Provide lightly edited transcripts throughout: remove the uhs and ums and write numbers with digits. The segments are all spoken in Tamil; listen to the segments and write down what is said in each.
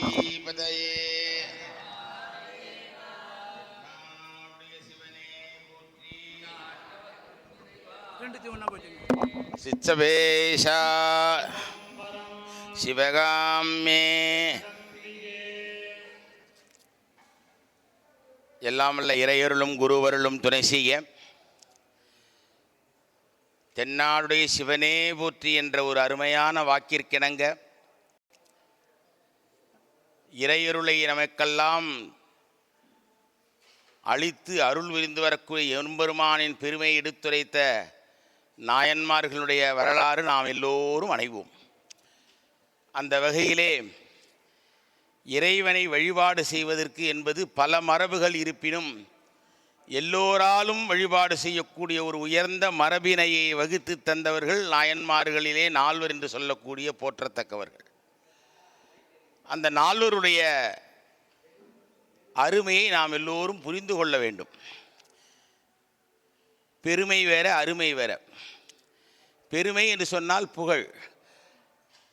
பார்வதீபதையே சிச்சபேஷா சிவகாமே. எல்லாமல்ல இறையருளும் குருவருளும் துணை செய்ய தென்னாடுடைய சிவனே போற்றி என்ற ஒரு அருமையான வாக்கிற்கிணங்க இறையருளை நமக்கெல்லாம் அளித்து அருள் விரிந்து வரக்கூடிய எம்பெருமானின் பெருமையை எடுத்துரைத்த நாயன்மார்களுடைய வரலாறு நாம் எல்லோரும் அணைவோம். அந்த வகையிலே இறைவனை வழிபாடு செய்வதற்கு என்பது பல மரபுகள் இருப்பினும் எல்லோராலும் வழிபாடு செய்யக்கூடிய ஒரு உயர்ந்த மரபினையை வகுத்து தந்தவர்கள் நாயன்மார்களிலே நால்வர் என்று சொல்லக்கூடிய போற்றத்தக்கவர்கள். அந்த நால்வருடைய அருமையை நாம் எல்லோரும் புரிந்து கொள்ள வேண்டும். பெருமை வேற, அருமை வேற. பெருமை என்று சொன்னால் புகழ்,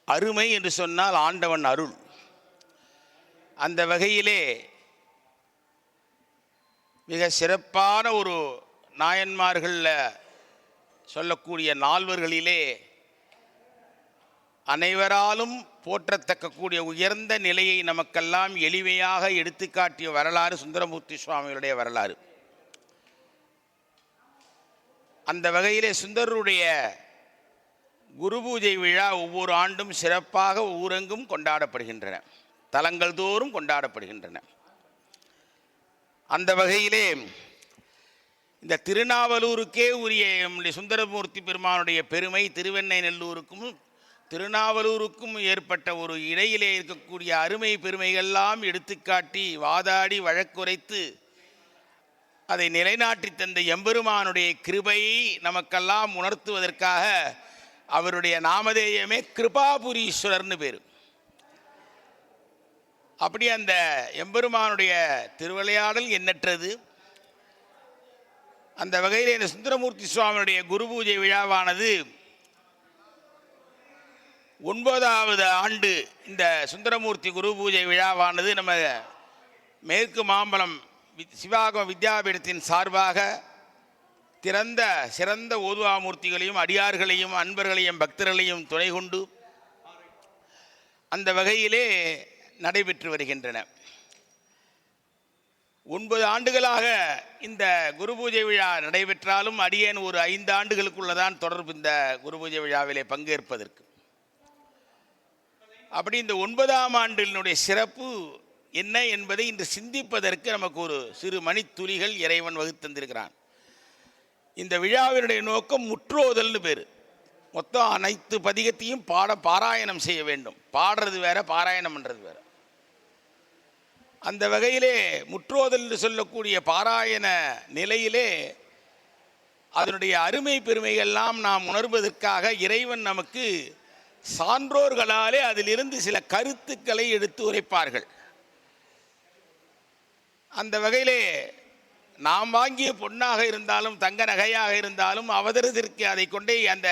அருமை என்று சொன்னால் ஆண்டவன் அருள். அந்த வகையிலே மிக சிறப்பான ஒரு நாயன்மார்களில் சொல்லக்கூடிய நால்வர்களிலே அனைவராலும் போற்றத்தக்கக்கூடிய உயர்ந்த நிலையை நமக்கெல்லாம் எளிமையாக எடுத்துக்காட்டிய வரலாறு சுந்தரமூர்த்தி சுவாமிகளுடைய வரலாறு. அந்த வகையிலே சுந்தரருடைய குரு பூஜை விழா ஒவ்வொரு ஆண்டும் சிறப்பாக ஊரெங்கும் கொண்டாடப்படுகின்றன, தலங்கள் தோறும் கொண்டாடப்படுகின்றன. அந்த வகையிலே இந்த திருநாவலூருக்கே உரிய சுந்தரமூர்த்தி பெருமானுடைய பெருமை திருவெண்ணை நெல்லூருக்கும் திருநாவலூருக்கும் ஏற்பட்ட ஒரு இடையிலே இருக்கக்கூடிய அருமை பெருமைகள்லாம் எடுத்துக்காட்டி வாதாடி வழக்குரைத்து அதை நிலைநாட்டி தந்த எம்பெருமானுடைய கிருபையை நமக்கெல்லாம் உணர்த்துவதற்காக அவருடைய நாமதேயமே கிருபாபுரீஸ்வரர்னு பேர். அப்படி அந்த எம்பெருமானுடைய திருவிளையாடல் எண்ணற்றது. அந்த வகையில் இந்த சுந்தரமூர்த்தி சுவாமியுடைய குரு பூஜை விழாவானது 9வது ஆண்டு. இந்த சுந்தரமூர்த்தி குரு பூஜை விழாவானது நம்ம மேற்கு மாம்பலம் சிவாகம வித்யாபீடத்தின் சார்பாக சிறந்த ஓதுவாமூர்த்திகளையும் அடியார்களையும் அன்பர்களையும் பக்தர்களையும் துணை கொண்டு அந்த வகையிலே நடைபெற்று வருகின்றன. 9 ஆண்டுகளாக இந்த குரு பூஜை விழா நடைபெற்றாலும் அடியேன் ஒரு 5 ஆண்டுகளுக்குள்ளதான் தொடர்பு இந்த குரு பூஜை விழாவிலே பங்கேற்பதற்கு. அப்படி இந்த 9ஆம் ஆண்டினுடைய சிறப்பு என்ன என்பதை இன்று சிந்திப்பதற்கு நமக்கு ஒரு சிறு மணித்துளிகள் இறைவன் வகுத்தந்திருக்கிறான். இந்த விழாவினுடைய நோக்கம் முற்றோதல்னு பேர். மொத்தம் அனைத்து பதிகத்தையும் பாராயணம் செய்ய வேண்டும். பாடுறது வேற, பாராயணம் பண்ணுறது வேற. அந்த வகையிலே முற்றோதல் என்று சொல்லக்கூடிய பாராயண நிலையிலே அதனுடைய அருமை பெருமைகள்லாம் நாம் உணர்வதற்காக இறைவன் நமக்கு சான்றோர்களாலே அதிலிருந்து சில கருத்துக்களை எடுத்து உரைப்பார்கள். அந்த வகையிலே நாம் வாங்கிய பொன்னாக இருந்தாலும் தங்க நகையாக இருந்தாலும் அவதரத்திற்கு அதை கொண்டே அந்த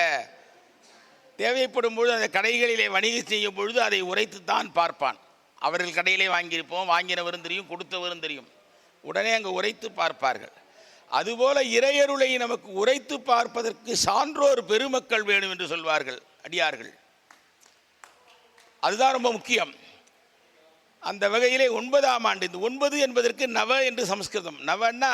தேவைப்படும் பொழுது அந்த கடைகளிலே வணிகம் செய்யும் பொழுது அதை உரைத்து தான் பார்ப்பான். அவர்கள் கடையிலே வாங்கியிருப்போம், வாங்கினவரும் தெரியும், கொடுத்தவரும் தெரியும், உடனே அங்கே உரைத்து பார்ப்பார்கள். அதுபோல இறையருளை நமக்கு உரைத்து பார்ப்பதற்கு சான்றோர் பெருமக்கள் வேணும் என்று சொல்வார்கள் அடியார்கள். அதுதான் ரொம்ப முக்கியம். அந்த வகையிலே 9ஆம் ஆண்டு, இந்த 9 என்பதற்கு நவ என்று சமஸ்கிருதம். நவன்னா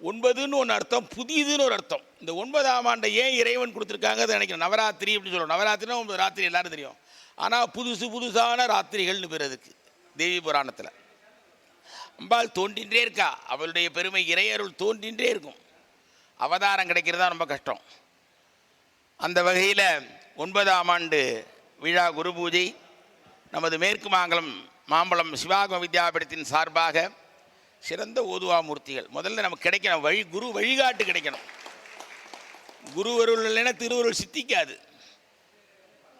9ன்னு ஒன்று அர்த்தம், புதிதுன்னு ஒரு அர்த்தம். இந்த 9ஆம் ஆண்டை ஏன் இறைவன் கொடுத்துருக்காங்க அதை நினைக்கிறேன். நவராத்திரி அப்படின்னு சொல்லுவோம். நவராத்திரினா 9 ராத்திரி எல்லாரும் தெரியும். ஆனால் புதுசான ராத்திரிகள்னு பேர் அதுக்கு. தேவி புராணத்தில் அம்பாள் தோன்றின்றே இருக்கா. அவளுடைய பெருமை இறையருள் தோன்றின்றே இருக்கும். அவதாரம் கிடைக்கிறதா ரொம்ப கஷ்டம். அந்த வகையில் 9ஆம் ஆண்டு விழா குரு பூஜை நமது மேற்கு மாம்பலம் சிவாகம வித்யாபீடத்தின் சார்பாக சிறந்த ஓதுவாமூர்த்திகள் முதல்ல நமக்கு கிடைக்கணும். குரு வழிகாட்டு கிடைக்கணும். குருவருள் இல்லைன்னா திருவருள் சித்திக்காது.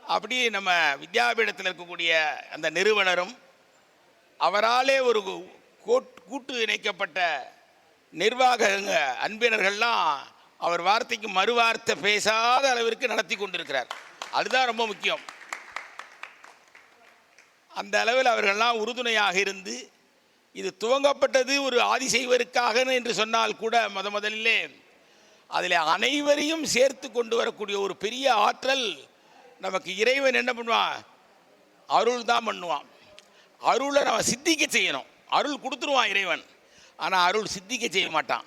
அப்படி நம்ம வித்யாபீடத்தில் இருக்கக்கூடிய அந்த நிறுவனரும் அவராலே ஒரு கூட்டு இணைக்கப்பட்ட நிர்வாக அன்பினர்கள்லாம் அவர் வார்த்தைக்கு மறுவார்த்தை பேசாத அளவிற்கு நடத்தி கொண்டிருக்கிறார். அதுதான் ரொம்ப முக்கியம். அந்த அளவில் அவர்கள்லாம் உறுதுணையாக இருந்து இது துவங்கப்பட்டது ஒரு ஆதிசைவருக்காக என்று சொன்னால் கூட முதலிலே அதில் அனைவரையும் சேர்த்து கொண்டு வரக்கூடிய ஒரு பெரிய ஆற்றல் நமக்கு இறைவன் என்ன பண்ணுவான்? அருள் தான் பண்ணுவான். அருளை நம்ம சித்திக்க செய்யணும். அருள் கொடுத்துருவான் இறைவன், ஆனால் அருள் சித்திக்க செய்ய மாட்டான்.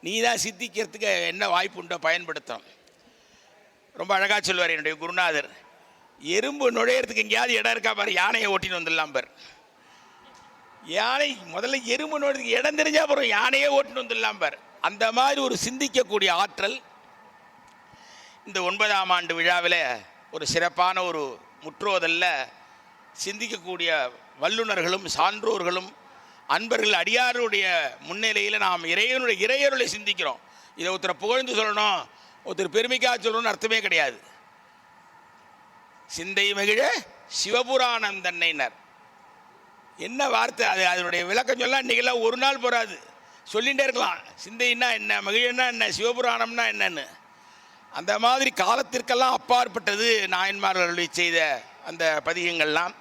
நீ தான் சித்திக்கிறதுக்கு என்ன வாய்ப்பு உண்டோ பயன்படுத்தணும். ரொம்ப அழகாக சொல்லுவார் என்னுடைய குருநாதர், எறும்பு நுழையிறதுக்கு எங்கேயாவது இடம் இருக்கா பாரு, யானையை ஓட்டின்னு வந்துடலாம் பார். யானை முதல்ல எறும்பு நுழைறதுக்கு இடம் தெரிஞ்சா போகிறோம், யானையே ஓட்டின்னு வந்துடலாம் பார். அந்த மாதிரி ஒரு சிந்திக்கக்கூடிய ஆற்றல் இந்த 9ஆம் ஆண்டு விழாவில் ஒரு சிறப்பான ஒரு முற்றோதல்ல சிந்திக்கக்கூடிய வல்லுநர்களும் சான்றோர்களும் அன்பர்கள் அடியாருடைய முன்னிலையில் நாம் இறையருளை சிந்திக்கிறோம். இதை ஒருத்தரை புகழ்ந்து சொல்லணும், ஒருத்தர் பெருமைக்காக சொல்லணும்னு அர்த்தமே கிடையாது. சிந்தை மகிழ சிவபுராணம் தன்னைனர் என்ன வார்த்தை அது, அதனுடைய விளக்கம் சொல்ல இன்றைக்கெல்லாம் ஒரு நாள் போகாது, சொல்லிகிட்டே இருக்கலாம். சிந்தைன்னா என்ன, மகிழன்னா என்ன, சிவபுராணம்னா என்னன்னு. அந்த மாதிரி காலத்திற்கெல்லாம் அப்பாற்பட்டது நாயன்மார்கள் செய்த அந்த பதிகங்கள்லாம்.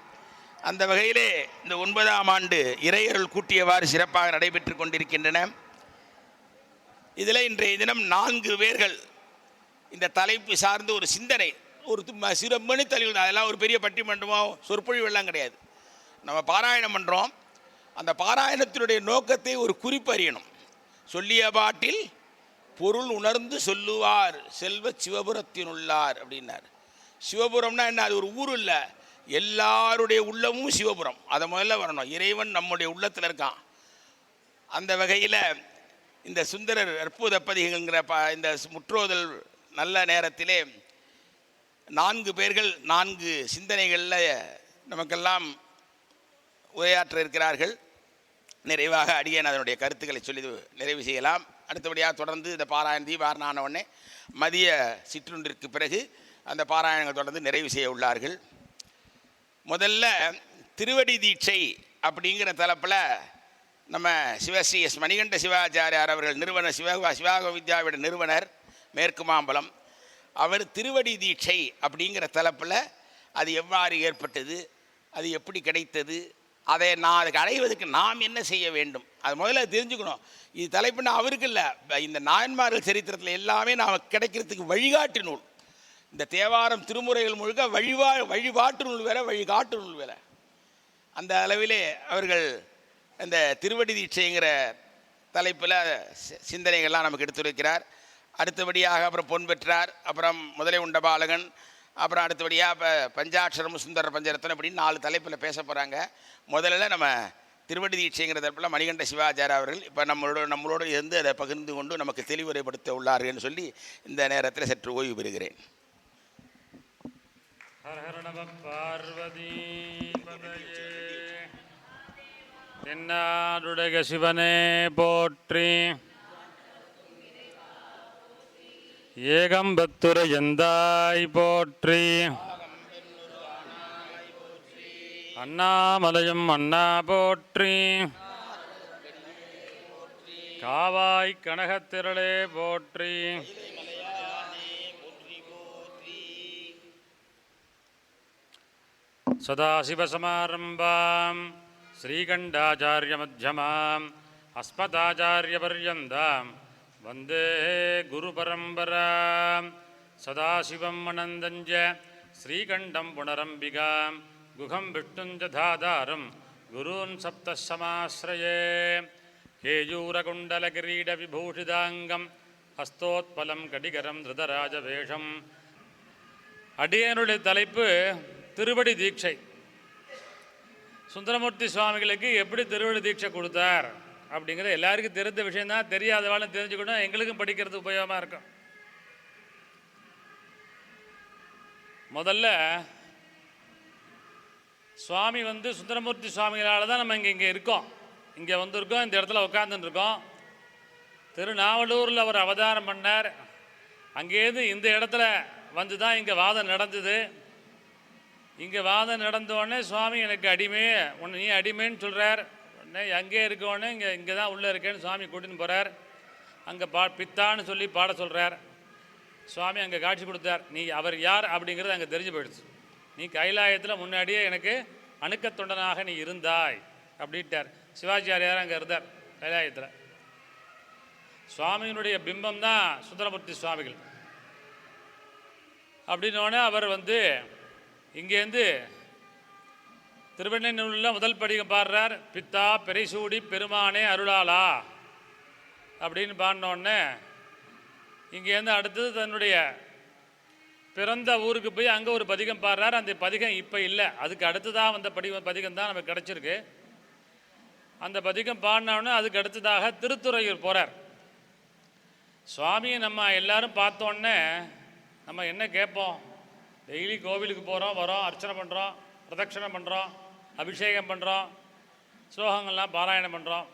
அந்த வகையிலே இந்த 9ஆம் ஆண்டு இறையருள் கூட்டியவாறு சிறப்பாக நடைபெற்று கொண்டிருக்கின்றன. இதில் இன்றைய தினம் 4 பேர்கள் இந்த தலைப்பு சார்ந்து ஒரு சிந்தனை, ஒரு சிறமணி தலைவர், அதெல்லாம் ஒரு பெரிய பட்டிமன்றமோ சொற்பொழிவெல்லாம் கிடையாது. நம்ம பாராயணம் பண்ணுறோம், அந்த பாராயணத்தினுடைய நோக்கத்தை ஒரு குறிப்பு அறியணும். சொல்லிய பாட்டில் பொருள் உணர்ந்து சொல்லுவார் செல்வ சிவபுரத்தினுள்ளார் அப்படின்னார். சிவபுரம்னா என்ன? அது ஒரு ஊர் இல்லை, எல்லாருடைய உள்ளமும் சிவபுரம். அதை முதல்ல வரணும். இறைவன் நம்முடைய உள்ளத்தில் இருக்கான். அந்த வகையில் இந்த சுந்தரர் அற்புத பதிகங்கிற இந்த முற்றோதல் நல்ல நேரத்திலே 4 பேர்கள் 4 சிந்தனைகளில் நமக்கெல்லாம் உரையாற்ற இருக்கிறார்கள். நிறைவாக அடியேன் அதனுடைய கருத்துக்களை சொல்லி நிறைவு செய்யலாம். அடுத்தபடியாக தொடர்ந்து இந்த பாராயண தீபாரண ஆன உடனே மதிய சிற்றுண்டிற்கு பிறகு அந்த பாராயணங்கள் தொடர்ந்து நிறைவு செய்ய உள்ளார்கள். முதல்ல திருவடி தீட்சை அப்படிங்கிற தலைப்பில் நம்ம சிவஸ்ரீ எஸ் மணிகண்ட சிவாச்சாரியார் அவர்கள் நிறுவனர், சிவாக வித்யாவிட நிறுவனர், மேற்கு மாம்பலம், அவர் திருவடி தீட்சை அப்படிங்கிற தலைப்பில் அது எவ்வாறு ஏற்பட்டது, அது எப்படி கிடைத்தது, அதுக்கு அடைவதற்கு நாம் என்ன செய்ய வேண்டும், அது முதல்ல தெரிஞ்சுக்கணும். இது தலைப்புன்னா அவருக்கு இல்லை, இந்த நாயன்மார்கள் சரித்திரத்தில் எல்லாமே நாம் கிடைக்கிறதுக்கு வழிகாட்டு நூல். இந்த தேவாரம் திருமுறைகள் முழுக்க வழிபாட்டு நூல் வேற, வழிகாட்டு நூல் வேற. அந்த அளவிலே அவர்கள் இந்த திருவடி தீட்சைங்கிற தலைப்பில் சிந்தனைகள்லாம் நமக்கு எடுத்துரைக்கிறார். அடுத்தபடியாக அப்புறம் பொன் பெற்றார், அப்புறம் முதலை உண்ட பாலகன், அப்புறம் அடுத்தபடியாக பஞ்சாட்சரம் சுந்தர பஞ்சரத்தன் அப்படின்னு 4 தலைப்பில் பேச போகிறாங்க. முதல்ல நம்ம திருவடி தீட்சைங்கிற தலைப்பில் மணிகண்ட சிவாச்சாரிய அவர்கள் இப்போ நம்மளோடு இருந்து அதை பகிர்ந்து கொண்டு நமக்கு தெளிவுரைப்படுத்த உள்ளார்கள் சொல்லி இந்த நேரத்தில் சற்று ஓய்வு பெறுகிறேன். தென்னாடுடைய சிவனே போற்றி, ஏகம்பத்துரை எந்தாய் போற்றி, அண்ணாமலையும் அண்ணா போற்றி, காவாய் கனகத்திரளே போற்றி, சதாசிவசமாரம்பாம் ஸ்ரீகண்டாச்சாரிய மத்தியமாம் அஸ்மதாச்சாரியபர்யந்தாம் வந்தே குரு பரம்பராம். சதாசிவம் அனந்தஞ்ச ஸ்ரீகண்டம் புனரம்பிகாம் குகம் விஷ்ணுஞ்ச தாதாரம் குருன் சப்தசமாஸ்ரயே. கேயூரகுண்டலகிரீட விபூஷிதாங்கம் ஹஸ்தோத்பலம் கடிகரம் திருதராஜவேஷம். அடியனுடைய தலைப்பு திருவடி தீட்சை. சுந்தரமூர்த்தி சுவாமிகளுக்கு எப்படி திருவடி தீட்சை கொடுத்தார் அப்படிங்கிறது எல்லாருக்கும் தெரிந்த விஷயந்தான். தெரியாதவாளும் தெரிஞ்சுக்கணும், எங்களுக்கும் படிக்கிறது உபயோகமாக இருக்கும். முதல்ல சுவாமி சுந்தரமூர்த்தி சுவாமிகளால் தான் நம்ம இங்கே இருக்கோம், இங்கே வந்திருக்கோம், இந்த இடத்துல உட்காந்துருக்கோம். திருநாவலூரில் அவர் அவதாரம் பண்ணார். அங்கேருந்து இந்த இடத்துல வந்து தான் இங்கே வாதம் நடந்தது. இங்கே வாதம் நடந்தோடனே சுவாமி எனக்கு அடிமை, நீ அடிமைன்னு சொல்கிறார். உடனே அங்கே இருக்கோடனே இங்கே தான் உள்ளே இருக்கேன்னு சுவாமி கூட்டின்னு போகிறார். அங்கே பித்தான்னு சொல்லி பாட சொல்கிறார். சுவாமி அங்கே காட்சி கொடுத்தார். நீ அவர் யார் அப்படிங்கிறது அங்கே தெரிஞ்சு போயிடுச்சு. நீ கைலாயத்தில் முன்னாடியே எனக்கு அணுக்கத் தொண்டனாக நீ இருந்தாய் அப்படின்ட்டார். சிவாச்சாரியார் அங்கே இருந்தார் கைலாயத்தில். சுவாமியினுடைய பிம்பம் தான் சுந்தரமூர்த்தி சுவாமிகள். அப்படின்னோடனே அவர் வந்து இங்கேருந்து திருவெண்ணெய்நல்லூரில் முதல் படிகம் பாடுறார். பித்தா பெரிசூடி பெருமானே அருளாளா அப்படின்னு பாடினோடனே இங்கேருந்து அடுத்தது தன்னுடைய பிறந்த ஊருக்கு போய் அங்கே ஒரு பதிகம் பாடுறார். அந்த பதிகம் இப்போ இல்லை, அதுக்கு அடுத்ததாக வந்த பதிகம் தான் நமக்கு கிடச்சிருக்கு. அந்த பதிகம் பாடினோடனே அதுக்கு அடுத்ததாக திருத்துறையூர் போகிறார். சுவாமியை நம்ம எல்லாரும் பார்த்தோன்னே நம்ம என்ன கேட்போம்? டெய்லி கோவிலுக்கு போகிறோம், வரோம், அர்ச்சனை பண்ணுறோம், பிரதட்சணை பண்ணுறோம், அபிஷேகம் பண்ணுறோம், ஸ்லோகங்கள்லாம் பாராயணம் பண்ணுறோம்.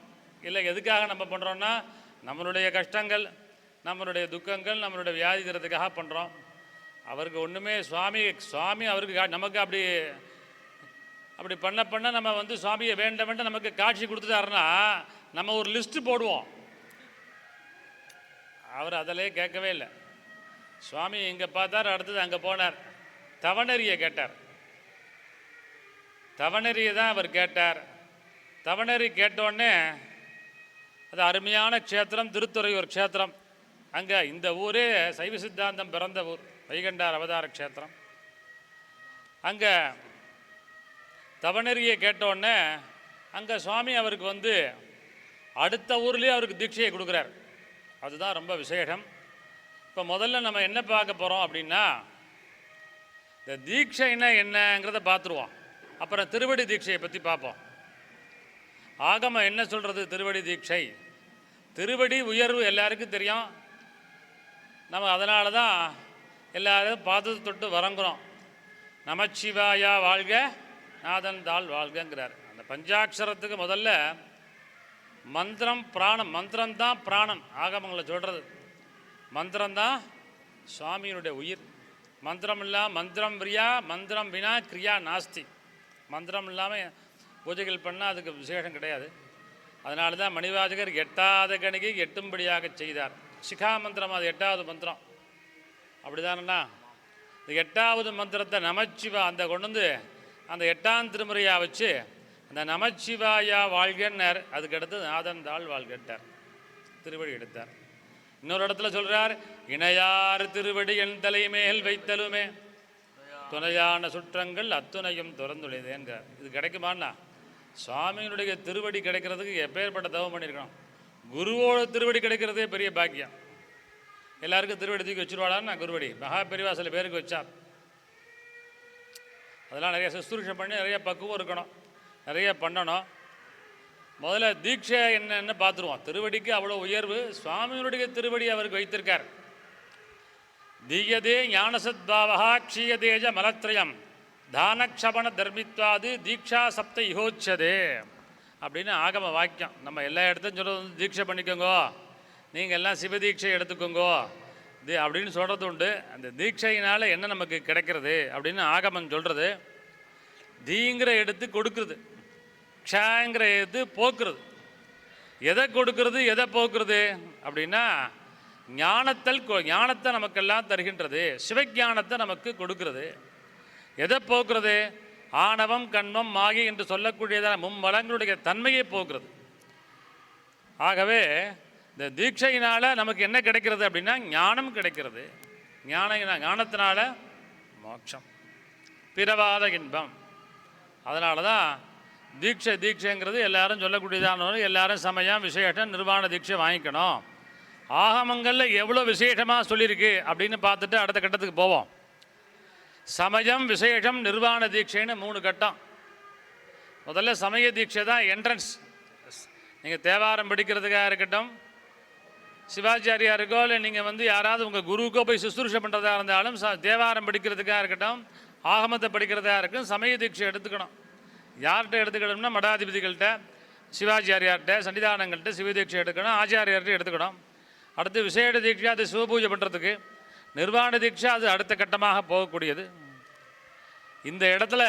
இல்லை எதுக்காக நம்ம பண்ணுறோன்னா நம்மளுடைய கஷ்டங்கள், நம்மளுடைய துக்கங்கள், நம்மளுடைய வியாதி தரத்துக்காக பண்ணுறோம். அவருக்கு ஒன்றுமே சுவாமி அவருக்கு நமக்கு அப்படி பண்ண நம்ம வந்து சுவாமியை வேண்ட நமக்கு காட்சி கொடுத்துட்டாருன்னா நம்ம ஒரு லிஸ்ட்டு போடுவோம். அவர் அதிலே கேட்கவே இல்லை. சுவாமி இங்கே பார்த்தார், அடுத்தது அங்கே போனார். தவணரியை கேட்டார். தவணரியை தான் அவர் கேட்டார். தவணரி கேட்டோடனே அது அருமையான க்ஷேத்திரம், திருத்துறையூர் க்ஷேத்திரம். அங்கே இந்த ஊரே சைவ சித்தாந்தம் பிறந்த ஊர், வைகண்டார் அவதார க்ஷேத்திரம். அங்கே தவணரியை கேட்டோடனே அங்கே சுவாமி அவருக்கு வந்து அடுத்த ஊர்லேயே அவருக்கு தீட்சையை கொடுக்குறார். அதுதான் ரொம்ப விசேஷம். இப்போ முதல்ல நம்ம என்ன பார்க்க போகிறோம் அப்படின்னா, இந்த தீட்சைன்னா என்னங்கிறத பார்த்துருவோம். அப்புறம் திருவடி தீட்சையை பற்றி பார்ப்போம். ஆகமம் என்ன சொல்கிறது? திருவடி தீட்சை, திருவடி உயர்வு எல்லாருக்கும் தெரியும். நம்ம அதனால தான் எல்லாரும் பாதத்தை தொட்டு வணங்குறோம். நமச்சிவாயா வாழ்க, நாதன் தாள் வாழ்கங்கிறார். அந்த பஞ்சாட்சரத்துக்கு முதல்ல மந்திரம் பிராணம். மந்திரம்தான் பிராணன். ஆகமங்களை சொல்கிறது மந்திரம்தான் சுவாமியினுடைய உயிர். மந்திரம் இல்லாமல் மந்திரம் பிரியா, மந்திரம் வினா கிரியா நாஸ்தி. மந்திரம் இல்லாமல் பூஜைகள் பண்ணால் அதுக்கு விசேஷம் கிடையாது. அதனால தான் மணிவாசகர் எட்டாத கணிகை எட்டும்படியாக செய்தார். சிகா மந்திரம் அது 8வது மந்திரம். அப்படிதானண்ணா? இந்த 8வது மந்திரத்தை நமச்சிவா அந்த கொண்டு வந்து அந்த 8ஆம் திருமுறையாக வச்சு அந்த நமச்சிவாயா வாழ்கன்னார். அதுக்கு அடுத்து நாதன் தாள் வாழ்கட்டார், திருவடி எடுத்தார். இன்னொரு இடத்துல சொல்கிறார், இணையார் திருவடி என் தலைமேல் வைத்தலுமே துணையான சுற்றங்கள் அத்துணையும் துறந்துடையதேன்கிறார். இது கிடைக்குமாண்ணா? சுவாமியினுடைய திருவடி கிடைக்கிறதுக்கு எப்பேற்பட்ட தவம் பண்ணியிருக்கணும். குருவோட திருவடி கிடைக்கிறதே பெரிய பாக்கியம். எல்லாருக்கும் திருவடி தூக்கி வச்சுருவாளான்னு குருவடி மகா பெரிவா சில பேருக்கு வச்சார். அதெல்லாம் நிறைய சுஸ்ரூஷம் பண்ணி நிறைய பக்குவம் இருக்கணும், நிறைய பண்ணணும். முதல்ல தீட்சை என்னன்னு பார்த்துருவோம். திருவடிக்கு அவ்வளோ உயர்வு. சுவாமியினுடைய திருவடி அவருக்கு வைத்திருக்கார். தீயதே ஞானசத்பாவா க்ஷீயதேஜ மலத்ரயம் தானக்ஷபண தர்மித்வாது தீக்ஷா சப்த இகோச்சதே அப்படின்னு ஆகம வாக்கியம். நம்ம எல்லா இடத்தையும் சொல்கிறது வந்து தீட்சை பண்ணிக்கோங்கோ, நீங்கள் எல்லாம் சிவதீட்சை எடுத்துக்கோங்கோ அப்படின்னு சொல்கிறது உண்டு. அந்த தீட்சையினால் என்ன நமக்கு கிடைக்கிறது அப்படின்னு ஆகமம் சொல்கிறது. தீங்கிற எடுத்து கொடுக்குறது, க்ஷாங்கிற எடுத்து போக்குறது. எதை கொடுக்கறது எதை போக்குறது அப்படின்னா ஞானத்தை நமக்கெல்லாம் தருகின்றது. சிவஞானத்தை நமக்கு கொடுக்கிறது. எதை போக்குறது? ஆணவம் கண்மம் மாயை என்று சொல்லக்கூடியதான மும்மலங்களுடைய தன்மையை போக்குறது. ஆகவே இந்த தீட்சையினால் நமக்கு என்ன கிடைக்கிறது அப்படின்னா ஞானம் கிடைக்கிறது. ஞானத்தினால மோட்சம், பிறவாத இன்பம். அதனால தான் தீட்சைங்கிறது எல்லாரும் சொல்லக்கூடியதான, எல்லாரும் சமயம் விசேஷம் நிர்வாண தீட்சை வாங்கிக்கணும். ஆகமங்களில் எவ்வளோ விசேஷமாக சொல்லியிருக்கு அப்படின்னு பார்த்துட்டு அடுத்த கட்டத்துக்கு போவோம். சமயம், விசேஷம், நிர்வாண தீட்சைன்னு 3 கட்டம். முதல்ல சமய தீட்சை தான் என்ட்ரன்ஸ். நீங்கள் தேவாரம் படிக்கிறதுக்காக இருக்கட்டும், சிவாச்சாரியாருக்கோ இல்லை நீங்கள் வந்து யாராவது உங்கள் குருவுக்கோ போய் சுசுரூஷை பண்ணுறதா இருந்தாலும், தேவாரம் படிக்கிறதுக்காக இருக்கட்டும், ஆகமத்தை படிக்கிறதா இருக்கும், சமய தீட்சை எடுத்துக்கணும். யார்கிட்ட எடுத்துக்கணும்னா மடாதிபதிகள்கிட்ட, சிவாச்சாரியார்கிட்ட, சன்னிதானங்கள்கிட்ட சிவதீட்சை எடுக்கணும், ஆச்சாரியார்கிட்ட எடுத்துக்கணும். அடுத்து விசேட தீட்சை, அது சிவபூஜை பண்ணுறதுக்கு. நிர்வாண தீட்சை அது அடுத்த கட்டமாக போகக்கூடியது. இந்த இடத்துல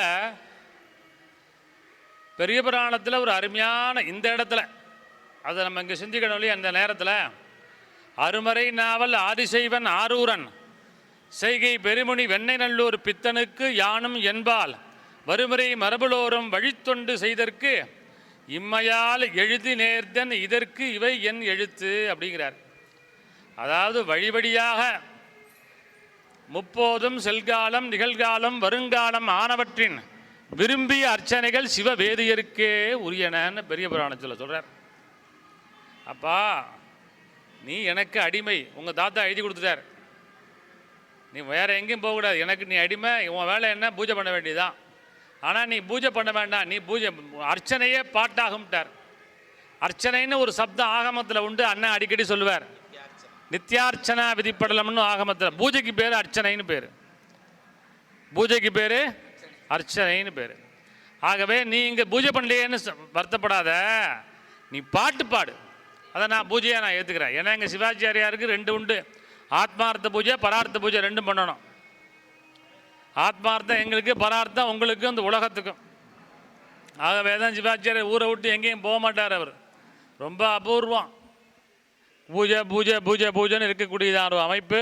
பெரிய புராணத்தில் ஒரு அருமையான இந்த இடத்துல அதை நம்ம இங்கே சிந்திக்கணும் இல்லையா? அந்த நேரத்தில் அருமறை நாவல் ஆதிசைவன் ஆரூரன் செய்கை பெருமுனி வெண்ணை நல்லூர் பித்தனுக்கு யானும் என்பால் வருமுறை மரபுளோரும் வழித்தொண்டு செய்தற்கு இம்மையால் எழுதி நேர்ந்தன் இதற்கு இவை என் எழுத்து அப்படிங்கிறார். அதாவது வழி வழியாக முப்போதும் செல்காலம் நிகழ்காலம் வருங்காலம் ஆனவற்றின் விரும்பிய அர்ச்சனைகள் சிவவேதியருக்கே உரியனன்னு பெரிய புராணத்தில் சொல்கிறார். அப்பா நீ எனக்கு அடிமை, உங்கள் தாத்தா எழுதி கொடுத்துட்டார், நீ வேறு எங்கேயும் போகக்கூடாது, எனக்கு நீ அடிமை, உன் வேலை என்ன பூஜை பண்ண வேண்டியதான். ஆனால் நீ பூஜை பண்ண வேண்டாம், நீ பூஜை அர்ச்சனையே பாட்டாகும்ட்டார். அர்ச்சனைன்னு ஒரு சப்தம் ஆகமத்தில் உண்டு, அண்ணன் அடிக்கடி சொல்லுவார். நித்தியார்ச்சனா விதிப்படலம்னு ஆகமத்தில், பூஜைக்கு பேர் அர்ச்சனைன்னு பேர், பூஜைக்கு பேர் அர்ச்சனைன்னு பேர். ஆகவே நீ இங்கே பூஜை பண்ணலையேன்னு வருத்தப்படாத, நீ பாட்டு பாடு, அதை நான் பூஜையாக நான் ஏற்றுக்கிறேன். ஏன்னா எங்கள் சிவாச்சாரியாருக்கு ரெண்டு உண்டு, ஆத்மார்த்த பூஜை பரார்த்த பூஜை ரெண்டும் பண்ணணும். ஆத்மார்த்தம் எங்களுக்கு, பரார்த்தம் உங்களுக்கு, இந்த உலகத்துக்கும். ஆகவே தான் சிவாச்சாரியர் ஊரை விட்டு எங்கேயும் போக மாட்டார். அவர் ரொம்ப அபூர்வம். பூஜை பூஜை பூஜை பூஜைன்னு இருக்கக்கூடியதான் ஒரு அமைப்பு.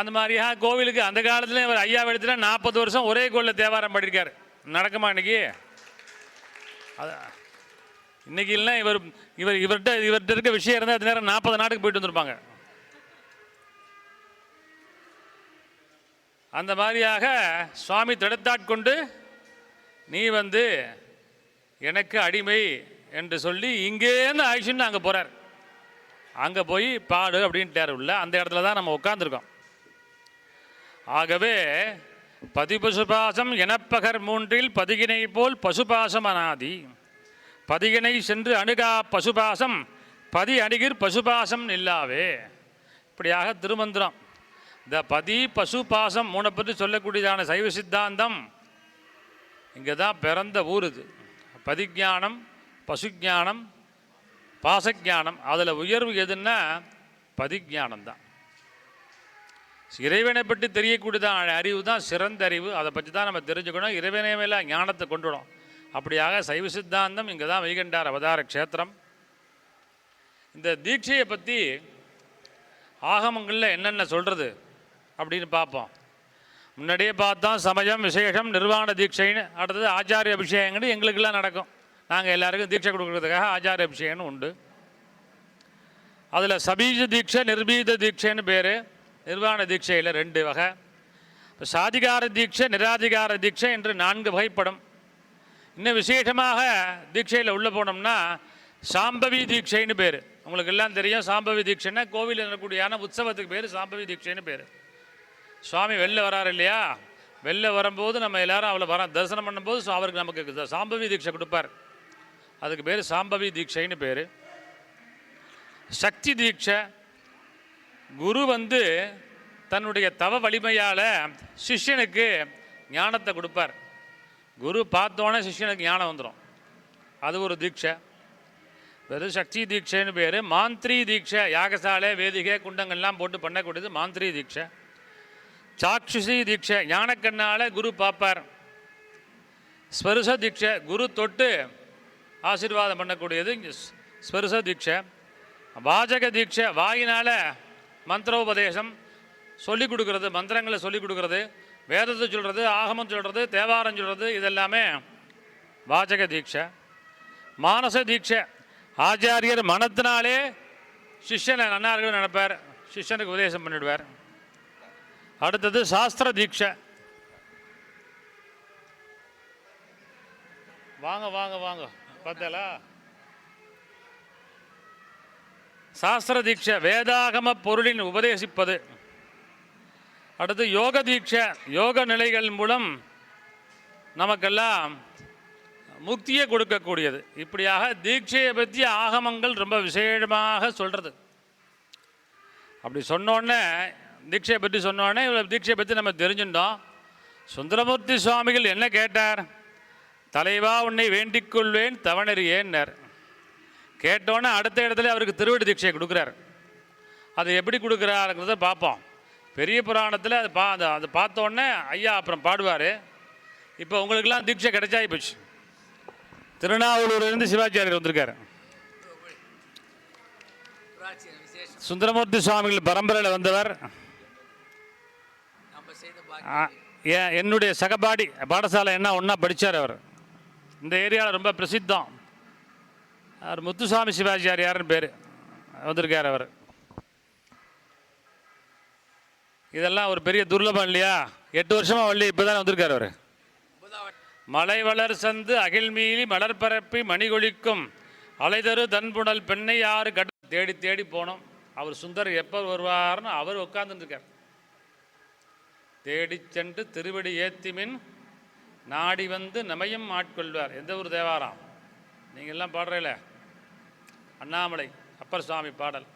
அந்த மாதிரியாக கோவிலுக்கு அந்த காலத்தில் இவர் ஐயா எடுத்துல 40 வருஷம் ஒரே கோவிலில் தேவாரம் பாடியிருக்கார். நடக்குமா இன்னைக்கு? அது இன்னைக்கு இல்லை. இவர்கிட்ட இருக்க விஷயம் இருந்தால் அது நேரம் 40 நாட்டுக்கு போயிட்டு வந்திருப்பாங்க. அந்த மாதிரியாக சுவாமி தடுத்தாட்கொண்டு நீ எனக்கு அடிமை என்று சொல்லி இங்கேருந்து ஆயிடுச்சுன்னு அங்கே போகிறார். அங்கே போய் பாடு அப்படின்ட்டார் உள்ள. அந்த இடத்துல தான் நம்ம உட்காந்துருக்கோம். ஆகவே பதிபசுபாசம் எனப்பகர் மூன்றில் பதிகினை போல் பசுபாசம் அனாதி, பதிகினை சென்று அணுகா பசுபாசம் பதி அணுகிர் பசுபாசம் இல்லாவே. இப்படியாக திருமந்திரம். இந்த பதி பசு பாசம் மூணை பற்றி சொல்லக்கூடியதான சைவ சித்தாந்தம் இங்கே தான் பிறந்த ஊர். இது பதிஞானம், பசுஞானம், பாசஞானம். அதில் உயர்வு எதுன்னா பதிஞானம் தான். இறைவனை பற்றி தெரியக்கூடியதான அறிவு தான் சிறந்த அறிவு. அதை பற்றி தான் நம்ம தெரிஞ்சுக்கணும். இறைவனை மேலே ஞானத்தை கொண்டுடும். அப்படியாக சைவ சித்தாந்தம் இங்கே தான் வைகண்டார் அவதார க்ஷேத்திரம். இந்த தீட்சையை பற்றி ஆகமங்களில் என்னென்ன சொல்கிறது அப்படின்னு பார்ப்போம். முன்னாடியே பார்த்தோம் சமயம் விசேஷம் நிர்வாண தீட்சைன்னு. அடுத்தது ஆச்சாரிய அபிஷேகங்கள் எங்களுக்கெல்லாம் நடக்கும். நாங்கள் எல்லாருக்கும் தீட்சை கொடுக்குறதுக்காக ஆச்சாரிய அபிஷேகம்னு உண்டு. அதில் சபீஜ தீட்சை நிர்பீத தீட்சைன்னு பேர். நிர்வாண தீட்சையில் 2 வகை. இப்போ சாதிகார தீட்சை நிராதிகார தீட்சை என்று 4 வகைப்படும். இன்னும் விசேஷமாக தீட்சையில் உள்ளே போனோம்னா சாம்பவி தீட்சைன்னு பேர். உங்களுக்கு எல்லாம் தெரியும். சாம்பவி தீட்சைன்னா கோவிலில் இருக்கக்கூடியான உற்சவத்துக்கு பேர் சாம்பவி தீட்சைன்னு பேர். சுவாமி வெளில வராரு இல்லையா, வெளில வரும்போது நம்ம எல்லாரும் அவளை தரிசனம் பண்ணும்போது அவருக்கு நமக்கு சாம்பவி தீட்சை கொடுப்பார். அதுக்கு பேர் சாம்பவி தீட்சைன்னு பேர். சக்தி தீட்சை, குரு தன்னுடைய தவ வலிமையால் சிஷ்யனுக்கு ஞானத்தை கொடுப்பார். குரு பார்த்தோன்னே சிஷ்யனுக்கு ஞானம் வந்துடும். அது ஒரு தீட்சை, வெறும் சக்தி தீட்சைன்னு பேர். மாந்திரி தீட்சை, யாகசாலை வேதிகை குண்டங்கள்லாம் போட்டு பண்ணக்கூடியது மாந்திரி தீட்சை. சாக்ஷுஷி தீட்சை, ஞானக்கண்ணால் குரு பார்ப்பார். ஸ்பருச தீட்சை, குரு தொட்டு ஆசீர்வாதம் பண்ணக்கூடியது ஸ்பருச தீட்சை. வாஜக தீட்சை, வாயினால் மந்திரோபதேசம் சொல்லிக் கொடுக்கறது, மந்திரங்களை சொல்லிக் கொடுக்கறது, வேதத்தை சொல்கிறது, ஆகமம் சொல்கிறது, தேவாரம் சொல்கிறது, இதெல்லாமே வாஜக தீட்சை. மானச தீட்சை, ஆச்சாரியர் மனத்தினாலே சிஷ்யனை நன்னார்கள் நினைப்பார், சிஷ்யனுக்கு உபதேசம் பண்ணிடுவார். அடுத்தது சாஸ்திர தீட்சை. வாங்க வாங்க வாங்க பார்த்தலா. சாஸ்திர தீட்சை வேதாகம பொருளின் உபதேசிப்பது. அடுத்து யோக தீட்சை, யோக நிலைகள் மூலம் நமக்கெல்லாம் முக்தியை கொடுக்கக்கூடியது. இப்படியாக தீட்சையை பற்றி ஆகமங்கள் ரொம்ப விசேஷமாக சொல்கிறது. அப்படி சொன்னோடனே தீட்சையை பற்றி சொன்னோடனே தீட்சையை பற்றி நம்ம தெரிஞ்சுட்டோம். சுந்தரமூர்த்தி சுவாமிகள் என்ன கேட்டார்? தலைவா உன்னை வேண்டிக் கொள்வேன் தவணறியேன்னார். கேட்டோன்னே அடுத்த இடத்துல அவருக்கு திருவடி தீட்சையை கொடுக்குறார். அது எப்படி கொடுக்குறாருங்கிறத பார்ப்போம். பெரிய புராணத்தில் அது பார்த்தோன்னே ஐயா அப்புறம் பாடுவார். இப்போ உங்களுக்கெல்லாம் தீட்சை கிடைச்சாகி போச்சு. திருநாவலூர்லேருந்து சிவாச்சாரியர் வந்திருக்காரு. சுந்தரமூர்த்தி சுவாமிகள் பரம்பரையில் வந்தவர். என்னுடைய சகபாடி பாடசாலை என்ன ஒன்றா படித்தார் அவர். இந்த ஏரியாவில் ரொம்ப பிரசித்தம். அவர் முத்துசாமி சிவாஜியார்னு பேர் வந்திருக்கார் அவர். இதெல்லாம் ஒரு பெரிய துர்லபம் இல்லையா? 8 வருஷமாக வள்ளி இப்போ தான் வந்திருக்கார் அவர். மலை வளர் சந்து அகில்மீலி மலர்பரப்பி மணிகொழிக்கும் அலைதரு தன்புணல் பெண்ணை யாரு கட தேடி தேடி போனோம். அவர் சுந்தர் எப்போ வருவார்னு அவர் உட்கார்ந்துருக்கார். தேடி சென்று திருவடி ஏத்திமின் நாடி வந்து நமையும் ஆட்கொள்வார். எந்த ஒரு தேவாரம் நீங்கள் எல்லாம் பாடுறீல, அண்ணாமலை அப்பர் சுவாமி பாடல்.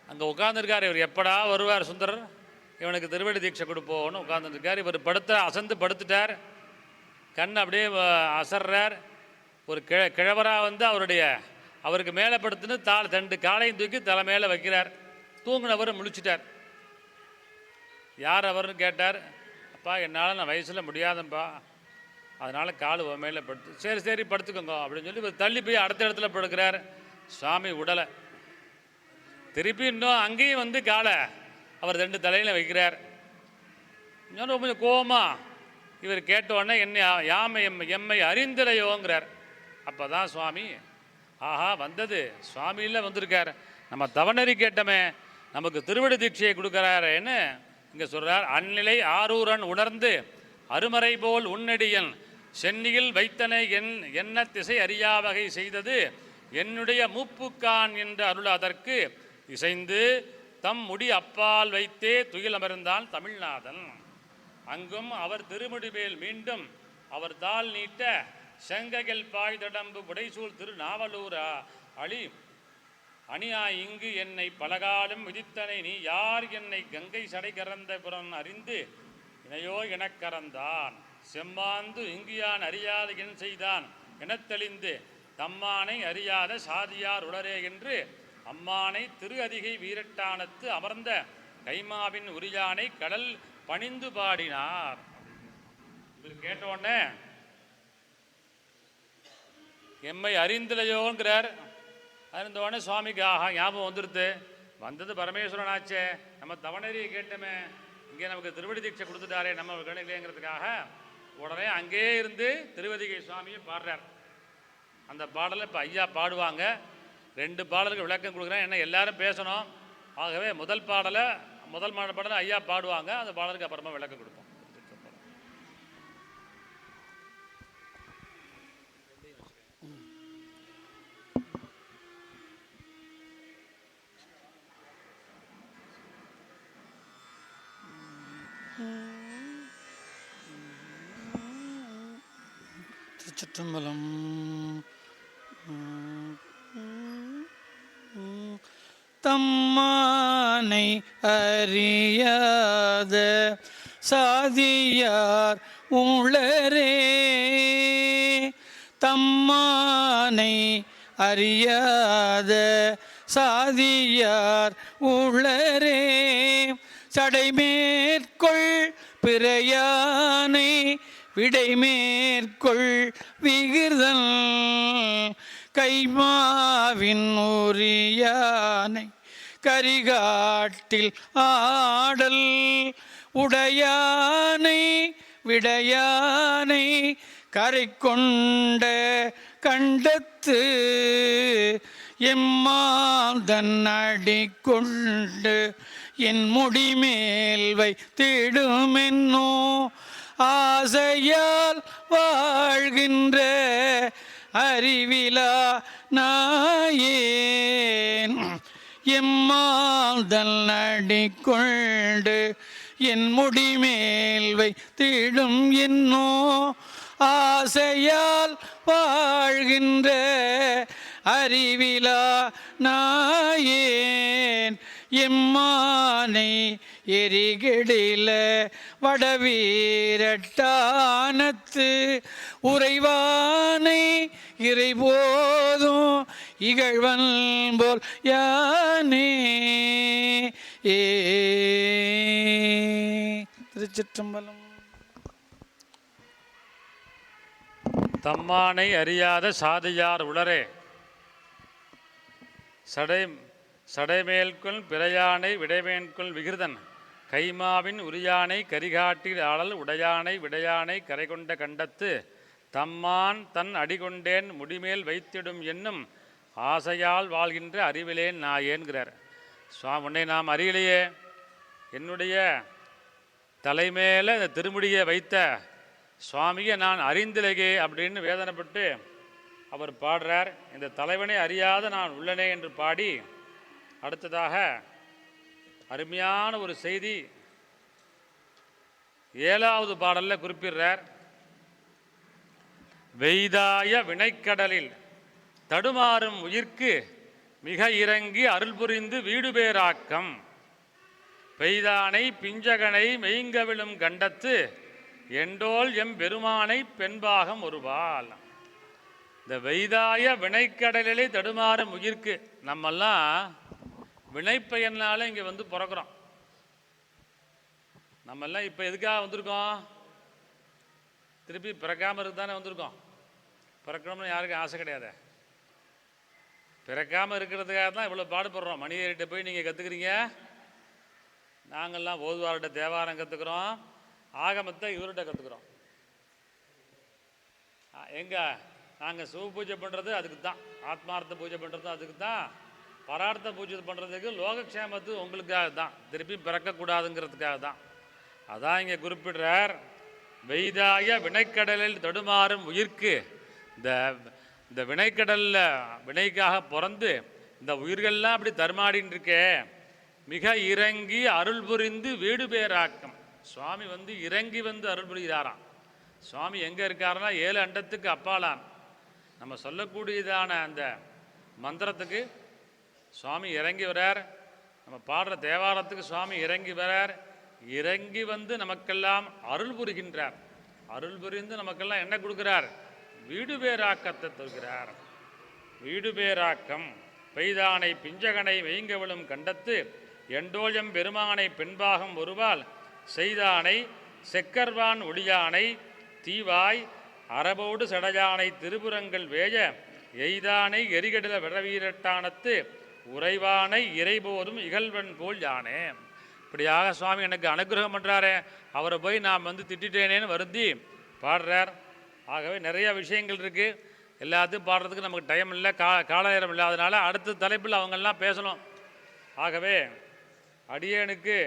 அங்கே உட்கார்ந்துருக்கார். இவர் எப்படா வருவார் சுந்தரர், இவனுக்கு திருவடி தீட்சை கொடுப்போன்னு உட்கார்ந்துருக்கார். இவர் அசந்து படுத்துட்டார். கண் அப்படியே அசர்றார். ஒரு கிழவராக வந்து அவருக்கு மேலே படுத்துன்னு 2 காலையும் தூக்கி தலை மேலே வைக்கிறார். தூங்கினவர் முழிச்சிட்டார். யார் அவர்னு கேட்டார். அப்பா, என்னால் நான் வயசில் முடியாதப்பா, அதனால் கால் மேலே படுத்து. சரி சரி படுத்துக்கோங்க அப்படின்னு சொல்லி இவர் தள்ளி போய் அடுத்த இடத்துல படுக்கிறார். சுவாமி உடலை திருப்பி இன்னும் அங்கேயும் வந்து காலை அவர் 2 தலையில் வைக்கிறார். இன்னொன்று கொஞ்சம் கோவமா இவர் கேட்டோடனே எம்மை அறிந்திரையோங்கிறார். அப்போ தான் சுவாமி, ஆஹா வந்தது சுவாமியில் வந்திருக்கார், நம்ம தவநெறி கேட்டமே, நமக்கு திருவடி தீட்சையை கொடுக்குறாருன்னு இங்கே சொல்கிறார். அந்நிலை ஆரூரன் உணர்ந்து அருமறை போல் உன்னடியன் சென்னியில் வைத்தனை என்ன திசை அறியாவகை செய்தது என்னுடைய மூப்புக்கான் என்று அருள் அதற்கு இசைந்து தம் முடி அப்பால் வைத்தே துயில் அமர்ந்தான் தமிழ்நாதன். அங்கும் அவர் திருமுடி மேல் மீண்டும் அவர் தாள் நீட்ட செங்ககல் பாய்தடம்பு புடைசூழ் திருநாவலூர் அழி அணியாய் இங்கு என்னை பலகாலம் விதித்தனை நீ யார் என்னை கங்கை சடை கறந்த புறன் அறிந்து இணையோ எனக்கறந்தான் செம்மாந்து இங்கியான் அறியாத என் செய்தான் எனத் தெளிந்து தம்மானை அறியாத சாதியார் உளரே என்று அம்மானை திரு அதிகை வீரட்டானத்து அமர்ந்த கைமாவின் உரியானை கடல் பணிந்து பாடினார். இவர் கேட்டோடனே எம்மை அறிந்திலையோங்கிறார். அறிந்தோடனே சுவாமிக்கு ஆஹா ஞாபகம் வந்துடுது. வந்தது பரமேஸ்வரனாச்சே, நம்ம தவநெறியை கேட்டோமே, இங்கே நமக்கு திருவடி தீட்சை கொடுத்துட்டாரே நம்ம கணிலேங்கிறதுக்காக உடனே அங்கே இருந்து திருவதிகை சுவாமியை பாடுறார். அந்த பாடலை இப்போ ஐயா பாடுவாங்க. 2 பாடலுக்கு விளக்கம் கொடுக்குறேன், ஏன்னா எல்லாரும் பேசணும். ஆகவே முதல் பாடலை ஐயா பாடுவாங்க. அந்த பாடலுக்கு அப்புறமா விளக்கம் கொடுப்போம். திருச்சிற்றம்பலம். தம்மானை அறியாத சாதியார் உளரே, தம்மானை அறியாத சாதியார் உளரே, சடைமேற்கொள் பிறையானை விடைமேற்கொள் விகிர்தன் கைமாவின் உரியானை கரிகாட்டில் ஆடல் உடையானை விடையானை கரை கொண்ட கண்டத்து எம்மாந்தன் அடி கொண்டு என் முடிமேல் வைத்திடுமென்னோ ஆசையால் வாழ்கின்ற அறிவிலா நாயேன் எம்மாந்தல் நடிக்கொண்டு என் முடிமேல் வைத்திடும் என்னோ ஆசையால் வாழ்கின்ற அறிவிலா நாயேன் எம்மானை எரிகெடில வடவீரட்டானத்து உறைவானை இறைபோதும் இகழ்வன் போல் யானே. திருச்சிற்றம்பலம். தம்மானை அறியாத சாதியார் உளரே, சடைமேல்குள் பிறையானை விடைமேற்குள் விகிர்தன் கைமாவின் உரியானை கரிகாட்டில் ஆளல் உடையானை விடையானை கரை கொண்ட கண்டத்து தம்மான் தன் அடிகொண்டேன் முடிமேல் வைத்திடும் என்னும் ஆசையால் வாழ்கின்ற அறிவிலேன் நாயேன்கிறார். உன்னை நாம் அறியலையே, என்னுடைய தலைமையில் இந்த திருமுடியை வைத்த சுவாமியை நான் அறிந்திலேயே அப்படின்னு வேதனைப்பட்டு அவர் பாடுறார். இந்த தலைவனை அறியாத நான் உள்ளனே என்று பாடி அடுத்ததாக அருமையான ஒரு செய்தி 7வது பாடலில் குறிப்பிடுறார். வெய்தாய வினைக்கடலில் தடுமாறும் உயிர்க்கு மிக இறங்கி அருள் புரிந்து வீடு பேராக்கம் பெய்தானை பிஞ்சகனை மெய்ங்கவிழும் கண்டத்து எண்டோல் எம் பெருமானை பெண்பாகம் ஒருபால். இந்த வெய்தாய வினைக்கடலிலே தடுமாறும் உயிர்க்கு, நம்மெல்லாம் வினைப்பயனால இங்கே வந்து பிறக்கிறோம். நம்மெல்லாம் இப்போ எதுக்காக வந்திருக்கோம்? திருப்பி பிறக்காமல் இருக்கு தானே வந்திருக்கோம். பிறக்கணும்னு யாருக்கும் ஆசை கிடையாது. பிறக்காமல் இருக்கிறதுக்காக தான் இவ்வளோ பாடுபடுறோம். மனிதர்கிட்ட போய் நீங்கள் கற்றுக்குறீங்க, நாங்கள்லாம் ஓதுவார்கிட்ட தேவாரம் கற்றுக்குறோம், ஆகமத்தை இவர்கிட்ட கற்றுக்குறோம். எங்கே நாங்கள் சிவ பூஜை பண்ணுறது அதுக்கு தான், ஆத்மார்த்த பூஜை பண்ணுறதும் அதுக்கு தான், பரார்த்த பூஜை பண்ணுறதுக்கு லோகக்ஷேமத்து உங்களுக்காக தான், திருப்பி பிறக்கக்கூடாதுங்கிறதுக்காக தான். அதான் இங்கே குறிப்பிடுறார். வெய்தாய வினைக்கடலில் தடுமாறும் உயிர்க்கு, இந்த வினைக்கடலில் வினைக்காக பிறந்து இந்த உயிர்கள்லாம் அப்படி தருமாடின்னு இருக்கே, மிக இறங்கி அருள் புரிந்து வீடு பேராக்கம். சுவாமி வந்து இறங்கி வந்து அருள் புரிகிறாராம். சுவாமி எங்கே இருக்காருன்னா 7 அண்டத்துக்கு அப்பாலான் நம்ம சொல்லக்கூடியதான அந்த மந்திரத்துக்கு சுவாமி இறங்கி வரார். நம்ம பாடுற தேவாரத்துக்கு சுவாமி இறங்கி வரார். இறங்கி வந்து நமக்கெல்லாம் அருள் புரிகின்றார். அருள் புரிந்து நமக்கெல்லாம் என்ன கொடுக்கிறார்? வீடு பேராக்கத்தை தருகிறார். வீடு பேராக்கம் பெய்தானை பிஞ்சகனை வெய்ங்கவிழும் கண்டத்து எண்டோயம் பெருமானை பெண்பாகம் ஒருவால் செய்தானை செக்கர்வான் ஒளியானை தீவாய் அரபோடு சடையானை திருபுறங்கள் வேய எய்தானை எரிகடல விடவீரட்டானத்து உறைவானை இறைபோதும் இகழ்வன் போல் யானே. இப்படியாக சுவாமி எனக்கு அனுகிரகம் பண்ணுறாரே, அவரை போய் நான் வந்து திட்டேனேன்னு வருந்தி பாடுறார். ஆகவே நிறைய விஷயங்கள் இருக்குது, எல்லாத்தையும் பாடுறதுக்கு நமக்கு டைம் இல்லை, காலநேரம் இல்லை. அதனால் அடுத்த தலைப்பில் அவங்கெல்லாம் பேசணும். ஆகவே அடியேனுக்கு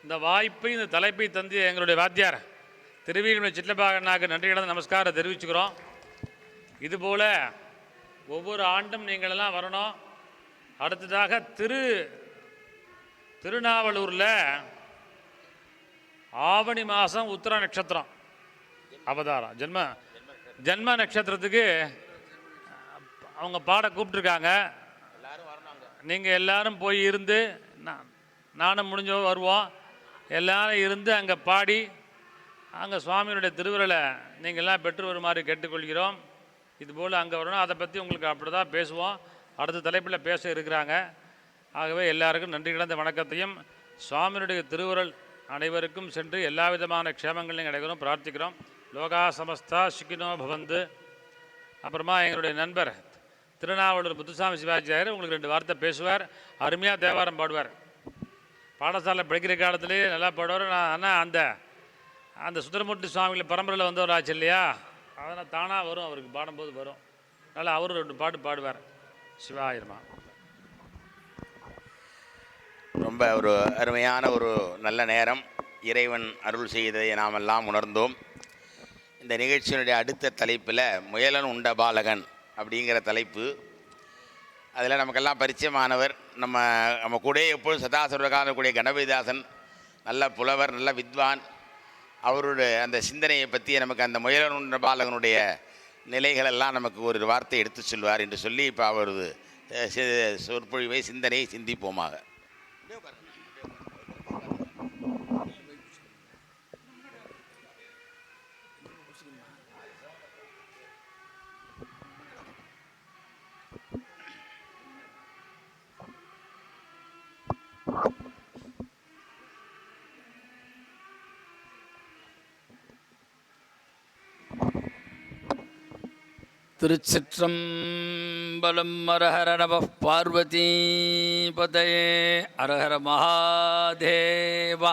இந்த வாய்ப்பை, இந்த தலைப்பை தந்து எங்களுடைய வாத்தியார் திருவீழ்மலை சிட்லபாகனாக்கு நன்றி கடந்த நமஸ்காரம் தெரிவிச்சுக்கிறோம். இதுபோல் ஒவ்வொரு ஆண்டும் நீங்களெல்லாம் வரணும். அடுத்ததாக திருநாவலூரில் ஆவணி மாதம் உத்திர நட்சத்திரம் அவதாரம், ஜென்ம நட்சத்திரத்துக்கு அவங்க பாட கூப்பிட்ருக்காங்க. நீங்கள் எல்லாரும் போய் இருந்து, நானும் முடிஞ்சோ வருவோம், எல்லாரும் இருந்து அங்கே பாடி அங்கே சுவாமியினுடைய திருவிரலை நீங்கள்லாம் பெற்று வருமாறு கேட்டுக்கொள்கிறோம். இதுபோல் அங்கே வரணும். அதை பற்றி உங்களுக்கு அப்படி தான் பேசுவோம். அடுத்த தலைப்பில் பேச இருக்கிறாங்க. ஆகவே எல்லாருக்கும் நன்றி கிடந்த வணக்கத்தையும் சுவாமியினுடைய திருவுரல் அனைவருக்கும் சென்று எல்லா விதமான க்ஷேமங்களையும் கிடைக்கிறோம் பிரார்த்திக்கிறோம். லோகா சமஸ்தா சுகினோ பவந்து. அப்புறமா எங்களுடைய நண்பர் திருநாவலூர் முத்துசாமி சிவாச்சாரியர் உங்களுக்கு 2 வார்த்தை பேசுவார். அருமையாக தேவாரம் பாடுவார். பாடசாலை படிக்கிற காலத்திலேயே நல்லா பாடுவார். ஆனால் அந்த சுந்தரமூர்த்தி சுவாமிகள் பரம்பரையில் வந்தவர் ஆச்சு இல்லையா, அதனால் தானாக வரும், அவருக்கு பாடும்போது வரும். அதனால் அவரும் 2 பாட்டு பாடுவார். சிவாயிரமா. ரொம்ப ஒரு அருமையான ஒரு நல்ல நேரம், இறைவன் அருள் செய்ததை நாம் எல்லாம் உணர்ந்தோம். இந்த நிகழ்ச்சியினுடைய அடுத்த தலைப்பில் முயலன் உண்ட பாலகன் அப்படிங்கிற தலைப்பு. அதில் நமக்கெல்லாம் பரிச்சயமானவர் நம்ம கூட எப்பொழுதும் சதாசிவகான கூடிய கணபதிதாசன், நல்ல புலவர், நல்ல வித்வான். அவருடைய அந்த சிந்தனையை பற்றி நமக்கு அந்த முயலன் உண்ட பாலகனுடைய நிலைகளெல்லாம் நமக்கு ஒரு வார்த்தை எடுத்து சொல்வார் என்று சொல்லி இப்போ அவரது சொற்பொழிவை சிந்தனையை சிந்திப்போமாக. திருச்சிற்றம்பலம். திருச்சிற்றம்பலம் அரஹர நம பார்வதி பதயே அரஹர மகாதேவா.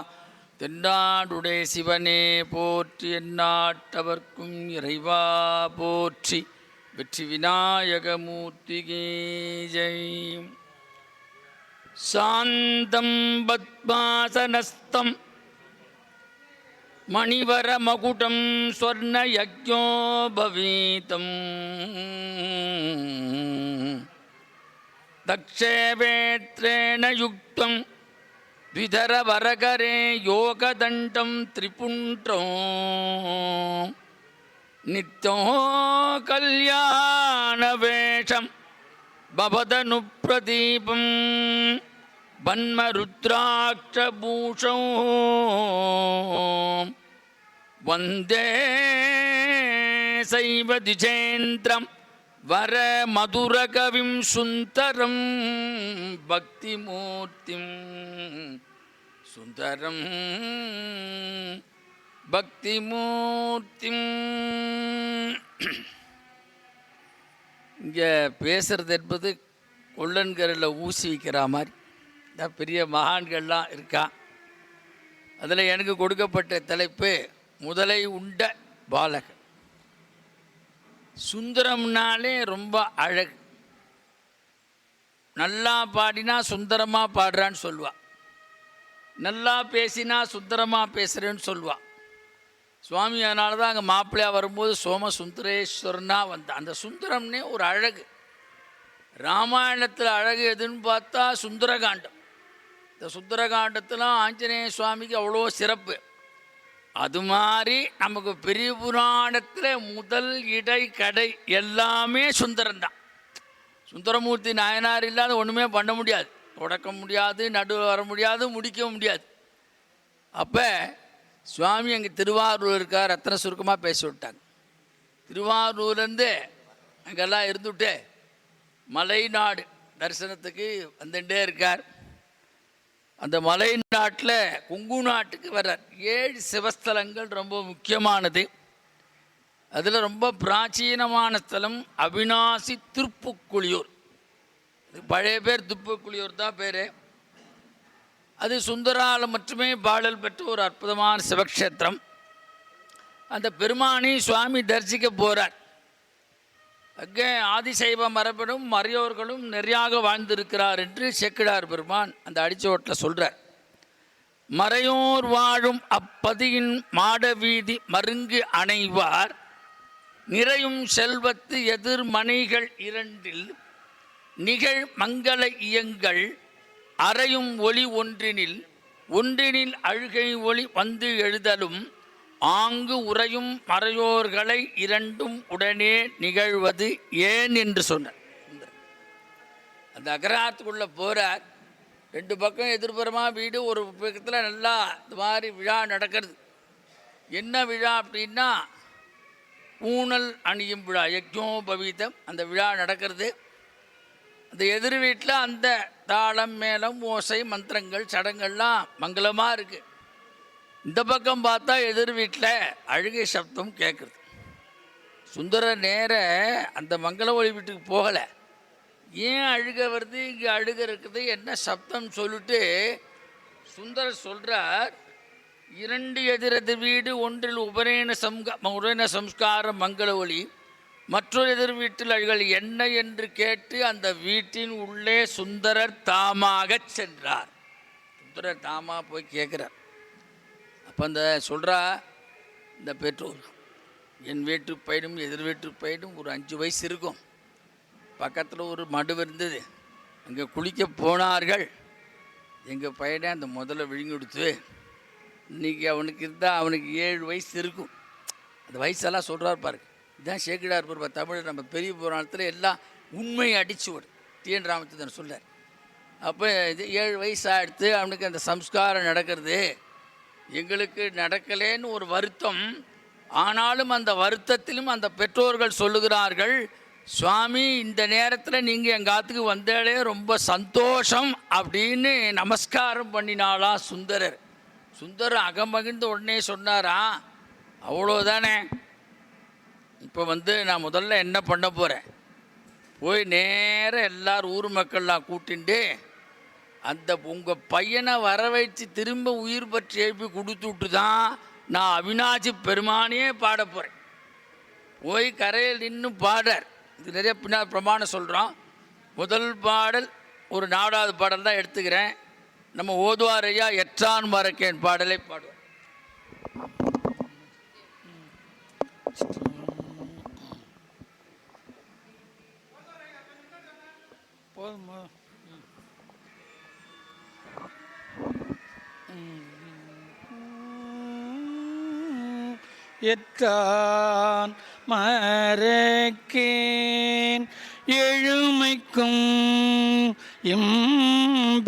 தென்னாடுடே சிவனே போற்றி, எந்நாட்டவர்க்கும் இறைவா போற்றி, வெற்றி விநாயகமூர்த்திகே ஜெய். சாந்தம் பத்மாசனஸ்தம் மணிவரமகுடம் ஸ்வர்ணயஜ்ஞோபவீதம் தக்ஷேவேத்ரேண யுக்தம் द्विधरवरकरे योगदण्डं त्रिपुण्ड्रो नित्यो कल्याणवेषं भवदनुप्रदीपं वन्मरुद्राक्षभूषौ वन्दे सैव द्विजेन्द्रं वरमधुरकविं सुन्दरं भक्तिमूर्तिं சுந்தரம் பக்திமூர்த்திம். இங்கே பேசுகிறது என்பது கொள்ளன்கரில் ஊசி வைக்கிற மாதிரி தான். பெரிய மகான்கள்லாம் இருக்கா. அதில் எனக்கு கொடுக்கப்பட்ட தலைப்பு முதலை உண்ட பாலகன். சுந்தரம்னாலே ரொம்ப அழகு. நல்லா பாடினா சுந்தரமாக பாடுறான்னு சொல்லுவாள், நல்லா பேசினா சுந்தரமாக பேசுகிறேன்னு சொல்லுவாள் சுவாமி. அதனால தான் அங்கே மாப்பிள்ளையாக வரும்போது சோமசுந்தரேஸ்வரனா வந்தான். அந்த சுந்தரம்னே ஒரு அழகு. ராமாயணத்தில் அழகு எதுன்னு பார்த்தா சுந்தரகாண்டம். இந்த சுந்தரகாண்டத்தில் ஆஞ்சநேய சுவாமிக்கு அவ்வளோ சிறப்பு. அது மாதிரி நமக்கு பெரிய புராணத்தில் முதல் இடை கடை எல்லாமே சுந்தரம்தான். சுந்தரமூர்த்தி நாயனார் இல்லாத ஒன்றுமே பண்ண முடியாது. தொடக்க முடியாது, நடுவில் வர முடியாது, முடிக்க முடியாது. அப்போ சுவாமி அங்கே திருவாரூர் இருக்கார். ரத்தன சுருக்கமாக பேசி விட்டாங்க. திருவாரூர்லேருந்து அங்கெல்லாம் இருந்துவிட்டு மலை நாடு தரிசனத்துக்கு வந்துட்டே இருக்கார். அந்த மலை நாட்டில் கொங்கு நாட்டுக்கு வர்றார். 7 சிவஸ்தலங்கள் ரொம்ப முக்கியமானது. அதில் ரொம்ப பிராச்சீனமான ஸ்தலம் அவிநாசி திருப்புக்குளியூர். பழைய பேர் துப்புக்குளியூர் தான் பேர். அது சுந்தரால மட்டுமே பாடல் பெற்ற ஒரு அற்புதமான சிவக்ஷேத்திரம். அந்த பெருமானி சுவாமி தரிசிக்க போகிறார். அங்கே ஆதிசைவ மரபனும் மறையோர்களும் நிறையாக வாழ்ந்திருக்கிறார் என்று சேக்கிழார் பெருமான் அந்த அடிச்சோட்டில் சொல்கிறார். மறையோர் வாழும் அப்பதியின் மாட வீதி மருங்கு அணைவார், நிறையும் செல்வத்து எதிர்மனைகள் 2 நிகழ் மங்கள இயங்கள், அறையும் ஒளி ஒன்றினில் அழுகை ஒளி வந்து எழுதலும், ஆங்கு உறையும் மறையோர்களை 2 உடனே நிகழ்வது ஏன் என்று சொன்னார். அந்த அகராத்துக்குள்ளே போகிறார். 2 பக்கம் எதிர்ப்புறமாக வீடு, ஒரு பக்கத்தில் நல்லா இந்த மாதிரி விழா நடக்கிறது. என்ன விழா அப்படின்னா பூணல் அணியும் விழா, யஜ்ஞோபவீதம். அந்த விழா நடக்கிறது. அந்த எதிர் வீட்டில் அந்த தாளம், மேளம், ஓசை, மந்திரங்கள், சடங்கள்லாம் மங்களமாக இருக்குது. இந்த பக்கம் பார்த்தா எதிர் வீட்டில் அழுகை சப்தம் கேட்குறது. சுந்தர நேர அந்த மங்கள ஒளி வீட்டுக்கு போகலை. ஏன் அழுக வருது, இங்கே அழுக இருக்குது, என்ன சப்தம் சொல்லிட்டு சுந்தரர் சொல்கிறார். 2 எதிரெதிர் வீடு, ஒன்றில் உபநயன சம்ஸ்கார மங்கள ஒளி, மற்றொரு எதிர் வீட்டில் அழுகல் என்ன என்று கேட்டு அந்த வீட்டின் உள்ளே சுந்தரர் தாமாக சென்றார். சுந்தரர் தாமாக போய் கேட்குறார். அப்போ அந்த சொல்கிறா இந்த பெற்றோர், என் வீட்டு பையனும் எதிர் வீட்டு பையனும் ஒரு 5 வயசு இருக்கும். பக்கத்தில் ஒரு மடு இருந்தது, அங்கே குளிக்க போனார்கள். எங்கள் பையனை அந்த முதல்ல விழுங்கி கொடுத்து, இன்றைக்கி அவனுக்கு இருந்தால் அவனுக்கு 7 வயசு இருக்கும். அந்த வயசெல்லாம் சொல்கிறார் பாருங்க. இதுதான் சேக்கிழார் பெருமான் தமிழ் நம்ம பெரிய புராணத்தில் எல்லாம் உண்மையை அடிச்சு விடு டிஎன் ராமச்சந்திரன் சொல்கிறார். அப்போ இது 7 வயசாகிடுத்து அவனுக்கு அந்த சம்ஸ்காரம் நடக்கிறது. எங்களுக்கு நடக்கலேன்னு ஒரு வருத்தம். ஆனாலும் அந்த வருத்தத்திலும் அந்த பெற்றோர்கள் சொல்லுகிறார்கள், சுவாமி இந்த நேரத்தில் நீங்கள் எங்கள் ஆத்துக்கு வந்தாலே ரொம்ப சந்தோஷம் அப்படின்னு நமஸ்காரம் பண்ணினாளா சுந்தரர். சுந்தரர் அகமகிழ்ந்து உடனே சொன்னாரா, அவ்வளோதானே, இப்போ நான் முதல்ல என்ன பண்ண போகிறேன், போய் நேராக எல்லாரும் ஊர் மக்கள்லாம் கூட்டிண்டு அந்த உங்கள் பையனை வர வச்சு திரும்ப உயிர் பற்றி எழுப்பி கொடுத்து விட்டு தான் நான் அவினாசி பெருமானையே பாட போகிறேன். போய் கரையில் நின்று பாடர். இது நிறைய பின்னால் பிரமாணம் சொல்கிறோம். முதல் பாடல் ஒரு 4வது பாடல் தான் எடுத்துக்கிறேன். நம்ம ஓதுவார் ஐயா எற்றான் மறக்கேன் பாடலை பாடுவார். போதுமா? எற்றான் மறக்கேன் எழுமைக்கும்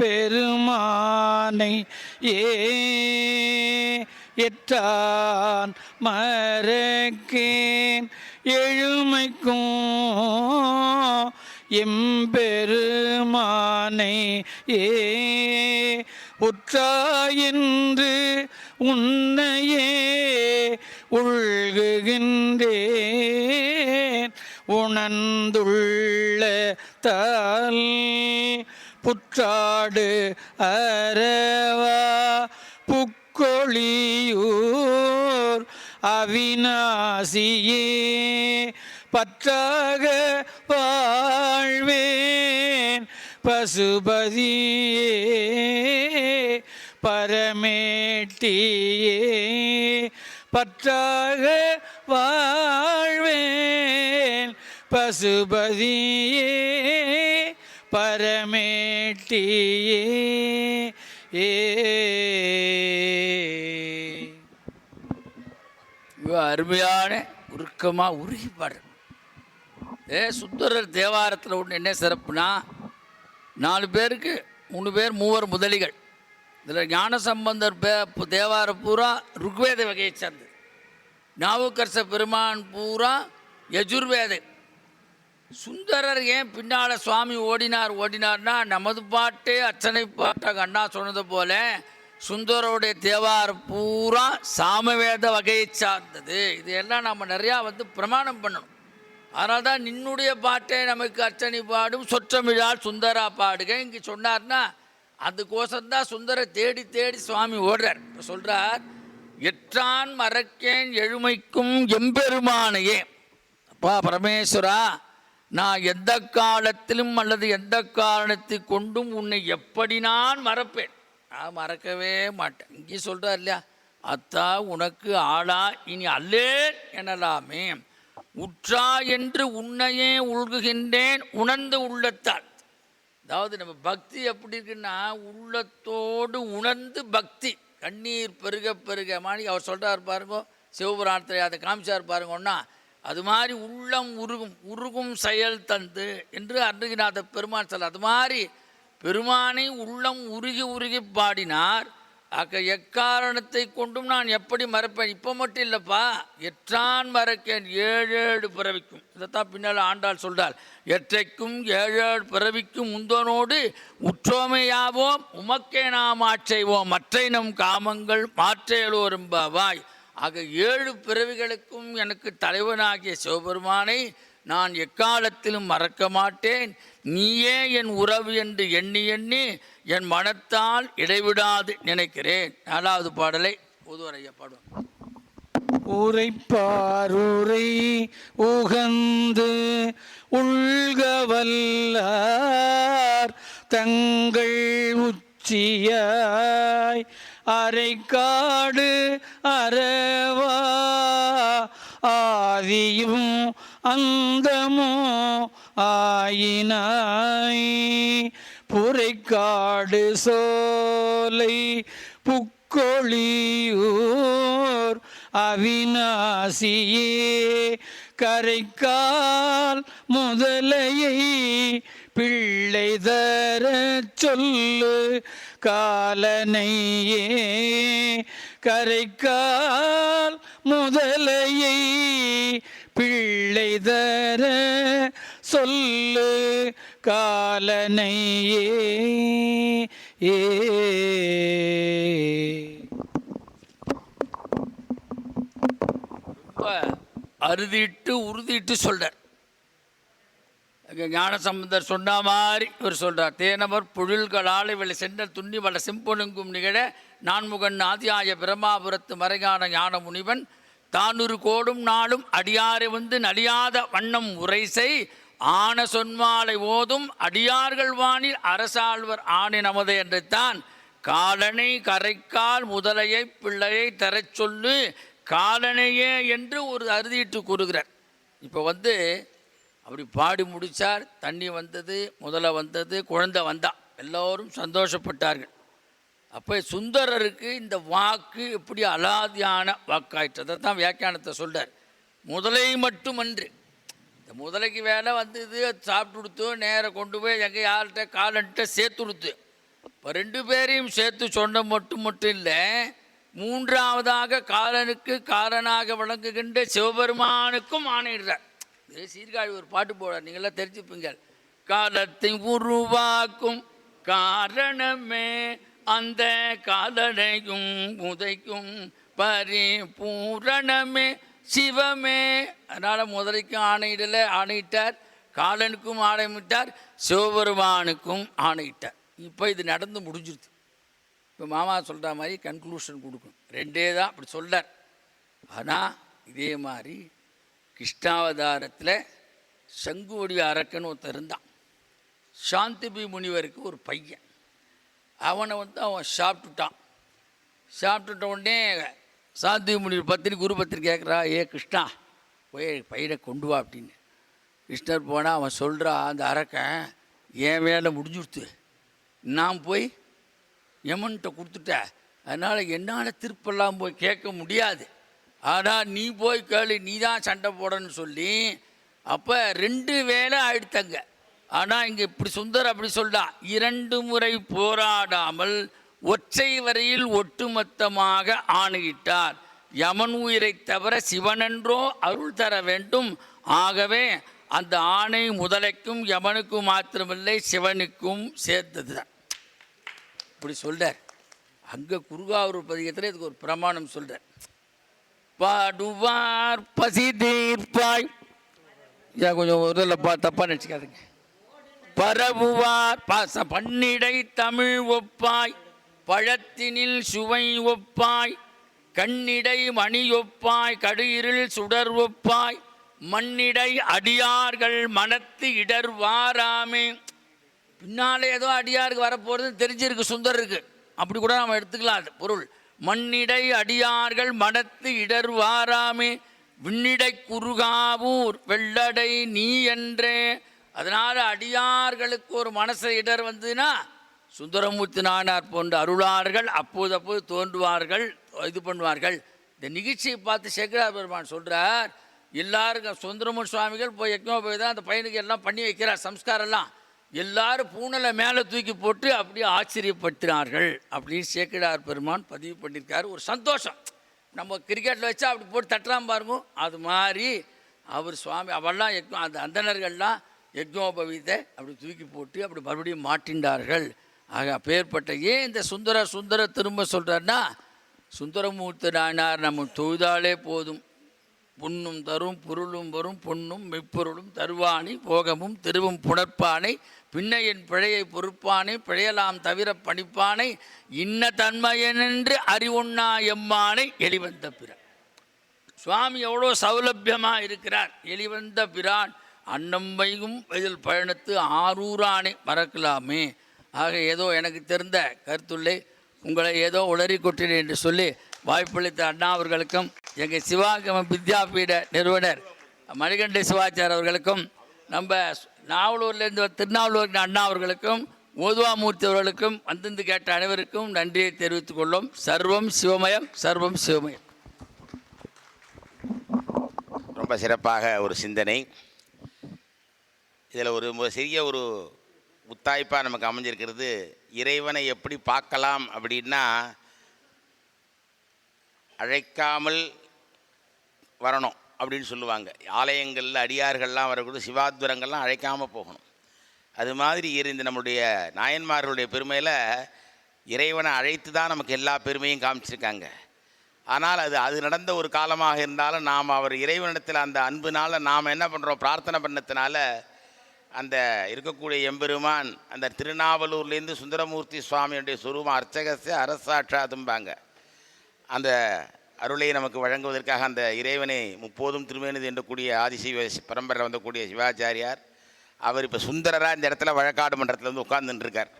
பெருமானை எற்றான் மறக்கேன் எழுமைக்கும் எம்பெருமானை உற்றாயென்று உன்னையே உள்குகின்றேன் உணர்ந்துள்ள தால் புற்றாடு அரவா புக்கொழியூர் அவிநாசியே பற்றாக வாழ்வேன் பசுபதியே பரமேட்டியே பற்றாக வாழ்வேன் பசுபதியே பரமேட்டியே அருமையான உருக்கமாக உருகி பாடுற சுந்தரர் தேவாரத்தில் ஒன்று என்ன சிறப்புனா 4 பேருக்கு 3 பேர் 3 முதலிகள். இதில் ஞானசம்பந்தர் தேவார பூரா ருக்வேத வகையை சார்ந்தது. நாவுக்கரச பெருமான் பூரா யஜுர்வேத. சுந்தரர் ஏன் பின்னால் சுவாமி ஓடினார்னா நமது பாட்டே அச்சனை பாட்டாக அண்ணா சொன்னது போல சுந்தரோடைய தேவார பூரா சாமவேத வகையை சார்ந்தது. இதையெல்லாம் நம்ம நிறையா பிரமாணம் பண்ணணும். அதனால தான் நின்னுடைய பாட்டை நமக்கு அர்ச்சனை பாடும் சொற்றமிழால் சுந்தரா பாடுக இங்கே சொன்னார்னா அதுக்கோசம்தான் சுந்தரை தேடி தேடி சுவாமி ஓடுறார். இப்போ சொல்கிறார், எற்றான் மறக்கேன் எழுமைக்கும் எம்பெருமானையே. அப்பா பரமேஸ்வரா, நான் எந்த காலத்திலும் அல்லது எந்த காரணத்தை கொண்டும் உன்னை எப்படி நான் மறப்பேன்? நான் மறக்கவே மாட்டேன். இங்கே சொல்கிறார் இல்லையா, அத்தா உனக்கு ஆளா இனி அல்லேன் எனலாமே. உற்றா என்று உன்னையே உள்குகின்றேன் உணர்ந்து உள்ளத்தால். அதாவது நம்ம பக்தி எப்படி இருக்குன்னா, உள்ளத்தோடு உணர்ந்து பக்தி கண்ணீர் பெருக பெருக மாதிரி அவர் சொல்கிறார் பாருங்க. சிவபுராணத்தில் அதை காமிச்சார் பாருங்கன்னா, அது மாதிரி உள்ளம் உருகும் செயல் தந்து என்று அருணகிரிநாத பெருமான் சொல்ல. அது மாதிரி பெருமானை உள்ளம் உருகி பாடினார். எக்காரணத்தை கொண்டும் நான் எப்படி மறப்பேன்? இப்போ மட்டும் இல்லைப்பா, எற்றான் மறக்கேன் 7 பிறவிக்கும். இதைத்தான் பின்னால் ஆண்டாள் சொல்றாள். எற்றைக்கும் 7 பிறவிக்கும் முந்தனோடு உற்றோமையாவோம் உமக்கே நாம் ஆட்சைவோம் மற்றை நம் காமங்கள் மாற்றேலோரும்பாவாய். 7 பிறவிகளுக்கும் எனக்கு தலைவனாகிய சிவபெருமானை நான் எக்காலத்திலும் மறக்க மாட்டேன். நீயே என் உறவு என்று எண்ணி எண்ணி என் மனத்தால் இடைவிடாது நினைக்கிறேன். 4வது பாடலை ஓதுவார் ஐயா பாடுவார். உரைப்பாருரை உகந்து உள்கவல்லார் தங்கள் உச்சியாய் அரைக்காடு அரவா ஆதியும் அந்தமோ ஆயினாய் புரைக்காடு சோலை புக்கொழியூர் அவிநாசியே கரைக்கால் முதலையை பிள்ளை தர சொல்லு காலனையே. கரைக்கால் முதலையை பிள்ளை தர சொல்லு காலனையே. அறுதிட்டு உறுதிட்டு சொல்றார். இங்கே ஞானசம்பந்தர் சொன்ன மாதிரி இவர் சொல்கிறார். தேனவர் பொழில்களால் இவளை சென்றல் துண்ணி வள செம்பொழுங்கும் நிகழ நான்முகன் ஆதியாய பிரமாபுரத்து மறைகான ஞான முனிவன் தானூறு கோடும் நாளும் அடியாரை வந்து நலியாத வண்ணம் உரைசை ஆன சொன்மாலை ஓதும் அடியார்கள் வானில் அரசாழ்வர் ஆணை நமது என்று தான் காலனை கரைக்கால் முதலையை பிள்ளையை தரச் சொல்லு காலனையே என்று ஒரு அறுதிட்டு கூறுகிறார். இப்போ அப்படி பாடி முடித்தார். தண்ணி வந்தது, முதல்ல வந்தது, குழந்தை வந்தா, எல்லோரும் சந்தோஷப்பட்டார்கள். அப்போ சுந்தரருக்கு இந்த வாக்கு எப்படி அலாதியான வாக்காயிற்று. அதை தான் வியாக்கியானத்தை சொல்கிறார். முதலை மட்டுமன்று, இந்த முதலைக்கு வேலை வந்தது, அது சாப்பிட்டு கொடுத்து நேராக கொண்டு போய் எங்கே யார்கிட்ட காலன்ட்ட சேர்த்து கொடுத்து. இப்போ 2 பேரையும் சேர்த்து சொன்ன மட்டும் இல்லை, மூன்றாவதாக காலனுக்கு காலனாக விளங்குகின்ற சிவபெருமானுக்கும் ஆணையிடுறார். சீர்காழி ஒரு பாட்டு போடுறார், நீங்களாம் தெரிஞ்சுப்பீங்க. காலத்தை உருவாக்கும் காரணமே அந்த காலனையும் உதைக்கும் பரிபூரணமே சிவமே. அதனால் முதலைக்கும் ஆணையிடலை, ஆணையிட்டார். காலனுக்கும் ஆணையிட்டார், சிவபெருமானுக்கும் ஆணையிட்டார். இப்போ இது நடந்து முடிஞ்சிருது. இப்போ மாமா சொல்கிற மாதிரி கன்க்ளூஷன் கொடுக்கும். 2 தான் அப்படி சொல்கிறார். ஆனால் இதே மாதிரி கிருஷ்ணாவதாரத்தில் சங்குவடி அரக்கன் ஒருத்தர் இருந்தான். சாந்திபி முனிவருக்கு ஒரு பையன். அவனை அவன் சாப்பிட்டுட்டான். சாப்பிட்டுட்ட உடனே சாந்திபி முனிவர் பத்திரி குரு பத்திரி கேட்குறா, ஏ கிருஷ்ணா போய் பையனை கொண்டு வா அப்படின்னு. கிருஷ்ணர் போனால் அவன் சொல்கிறா, அந்த அரக்கன் என் வேலை முடிஞ்சுடுத்து, நான் போய் யமன்கிட்ட கொடுத்துட்டேன், அதனால் என்னால் திருப்பெல்லாம் போய் கேட்க முடியாது, ஆனால் நீ போய் கேளு, நீ தான் சண்டை போடன்னு சொல்லி. அப்போ 2 வேலை ஆயிடுத்தங்க. ஆனால் இங்கே இப்படி சுந்தர் அப்படி சொல்கிறான், 2 முறை போராடாமல் ஒற்றை வரையில் ஒட்டுமொத்தமாக ஆணையிட்டார். யமன் உயிரை தவிர சிவனென்றோ அருள் தர வேண்டும். ஆகவே அந்த ஆணை முதலைக்கும் யமனுக்கும் மாத்திரமில்லை சிவனுக்கும் சேர்த்தது தான். இப்படி சொல்கிறார். அங்கே குருகாவூர் பதிகத்தில் இதுக்கு ஒரு பிரமாணம் சொல்கிறார். பாடுவார் பசி தீர்ப்பாய், கொஞ்சம் ஒரு தப்பாக நினச்சிக்காதுங்க. பரவுவார் பன்னிடை தமிழ் ஒப்பாய், பழத்தினில் சுவை ஒப்பாய், கண்ணிடை மணி ஒப்பாய், கடுஇருள் சுடர் ஒப்பாய், மண்ணிடை அடியார்கள் மனத்து இடர் வாராமே. பின்னாலே ஏதோ அடியாருக்கு வரப்போகிறது தெரிஞ்சிருக்கு சுந்தருக்கு, அப்படி கூட நம்ம எடுத்துக்கலாம் அது பொருள். மண்ணிடை அடியார்கள் மனத்து இடர் வாராமே, விண்ணிடை குறுகாவூர் வெள்ளடை நீ என்றே. அதனால் அடியார்களுக்கு ஒரு மனசை இடர் வந்ததுன்னா சுந்தரமூர்த்தி நாயனார் போன்ற அருளார்கள் அப்போது தோன்றுவார்கள், இது பண்ணுவார்கள். இந்த நிகழ்ச்சியை பார்த்து சேகரார் பெருமான் சொல்கிறார், எல்லாருக்கும் சுந்தரமூர்த்தி சுவாமிகள் போய் போய் தான் அந்த பையனுக்கு எல்லாம் பண்ணி வைக்கிறார் சம்ஸ்காரெல்லாம். எல்லாரும் பூனலை மேலே தூக்கி போட்டு அப்படியே ஆச்சரியப்படுத்தினார்கள் அப்படின்னு சேக்கிழார் பெருமான் பதிவு பண்ணியிருக்காரு. ஒரு சந்தோஷம். நம்ம கிரிக்கெட்டில் வச்சா அப்படி போட்டு தட்டுறான் பாருங்க, அது மாதிரி அவர் சுவாமி அவெல்லாம் அந்த அந்தணர்கள்லாம் யஜ்னோபவீத்தை அப்படி தூக்கி போட்டு அப்படி மறுபடியும் மாட்டின்றார்கள். ஆக அப்பேற்பட்ட ஏன் இந்த சுந்தர திரும்ப சொல்கிறாருன்னா, சுந்தரமூர்த்தி நாயனார் நம்ம தொழுதாலே போதும், புண்ணும் தரும் பொருளும் வரும் பொன்னும் மெய்ப்பொருளும் தருவானை போகமும் திருவும் புணர்ப்பானை பின்னையின் பிழையை பொறுப்பானை பிழையலாம் தவிர பணிப்பானை இன்ன தன்மையனென்று அறிவுண்ணா எம்மானை எளிவந்த பிரான். சுவாமி எவ்வளோ சௌலபியமாக இருக்கிறார். எளிவந்த பிரான் அன்னம்பையும் இதில் பயணத்து ஆரூரானை மறக்கலாமே. ஆக ஏதோ எனக்கு தெரிந்த கருத்துள்ளே உங்களை ஏதோ உளறி கொட்டினேன் என்று சொல்லி வாய்ப்பளித்த அண்ணா அவர்களுக்கும், எங்கள் சிவாகம வித்யாபீட நிறுவனர் மணிகண்ட சிவாச்சார் அவர்களுக்கும், நம்ம நாவலூர்லேருந்து திருநாவலூர் அண்ணா அவர்களுக்கும், ஓதுவாமூர்த்தி அவர்களுக்கும், வந்து கேட்ட அனைவருக்கும் நன்றியை தெரிவித்துக் கொள்ளும். சர்வம் சிவமயம், சர்வம் சிவமயம். ரொம்ப சிறப்பாக ஒரு சிந்தனை. இதில் ஒரு சிறிய ஒரு முத்தாய்ப்பாக நமக்கு அமைஞ்சிருக்கிறது. இறைவனை எப்படி பார்க்கலாம் அப்படின்னா, அழைக்காமல் வரணும் அப்படின்னு சொல்லுவாங்க. ஆலயங்களில் அடியார்கள்லாம் வரக்கூடிய சிவாத்வரங்கள்லாம் அழைக்காமல் போகணும். அது மாதிரி இந்த நம்முடைய நாயன்மார்களுடைய பெருமையில் இறைவனை அழைத்து தான் நமக்கு எல்லா பெருமையும் காமிச்சிருக்காங்க. ஆனால் அது நடந்த ஒரு காலமாக இருந்தாலும் நாம் அவர் இறைவனிடத்தில் அந்த அன்புனால் நாம் என்ன பண்ணுறோம், பிரார்த்தனை பண்ணத்தினால அந்த இருக்கக்கூடிய எம்பெருமான் அந்த திருநாவலூர்லேருந்து சுந்தரமூர்த்தி சுவாமியுடைய சொரூபம் அர்ச்சகச அரசாட்சாதும்பாங்க. அந்த அருளை நமக்கு வழங்குவதற்காக அந்த இறைவனை முப்போதும் திருமேனது என்றக்கூடிய ஆதிசிவ பரம்பரை வந்தக்கூடிய சிவாச்சாரியார் அவர் இப்போ சுந்தரராக இந்த இடத்துல வழக்காடு மன்றத்தில் வந்து உட்கார்ந்துட்டுருக்கார்.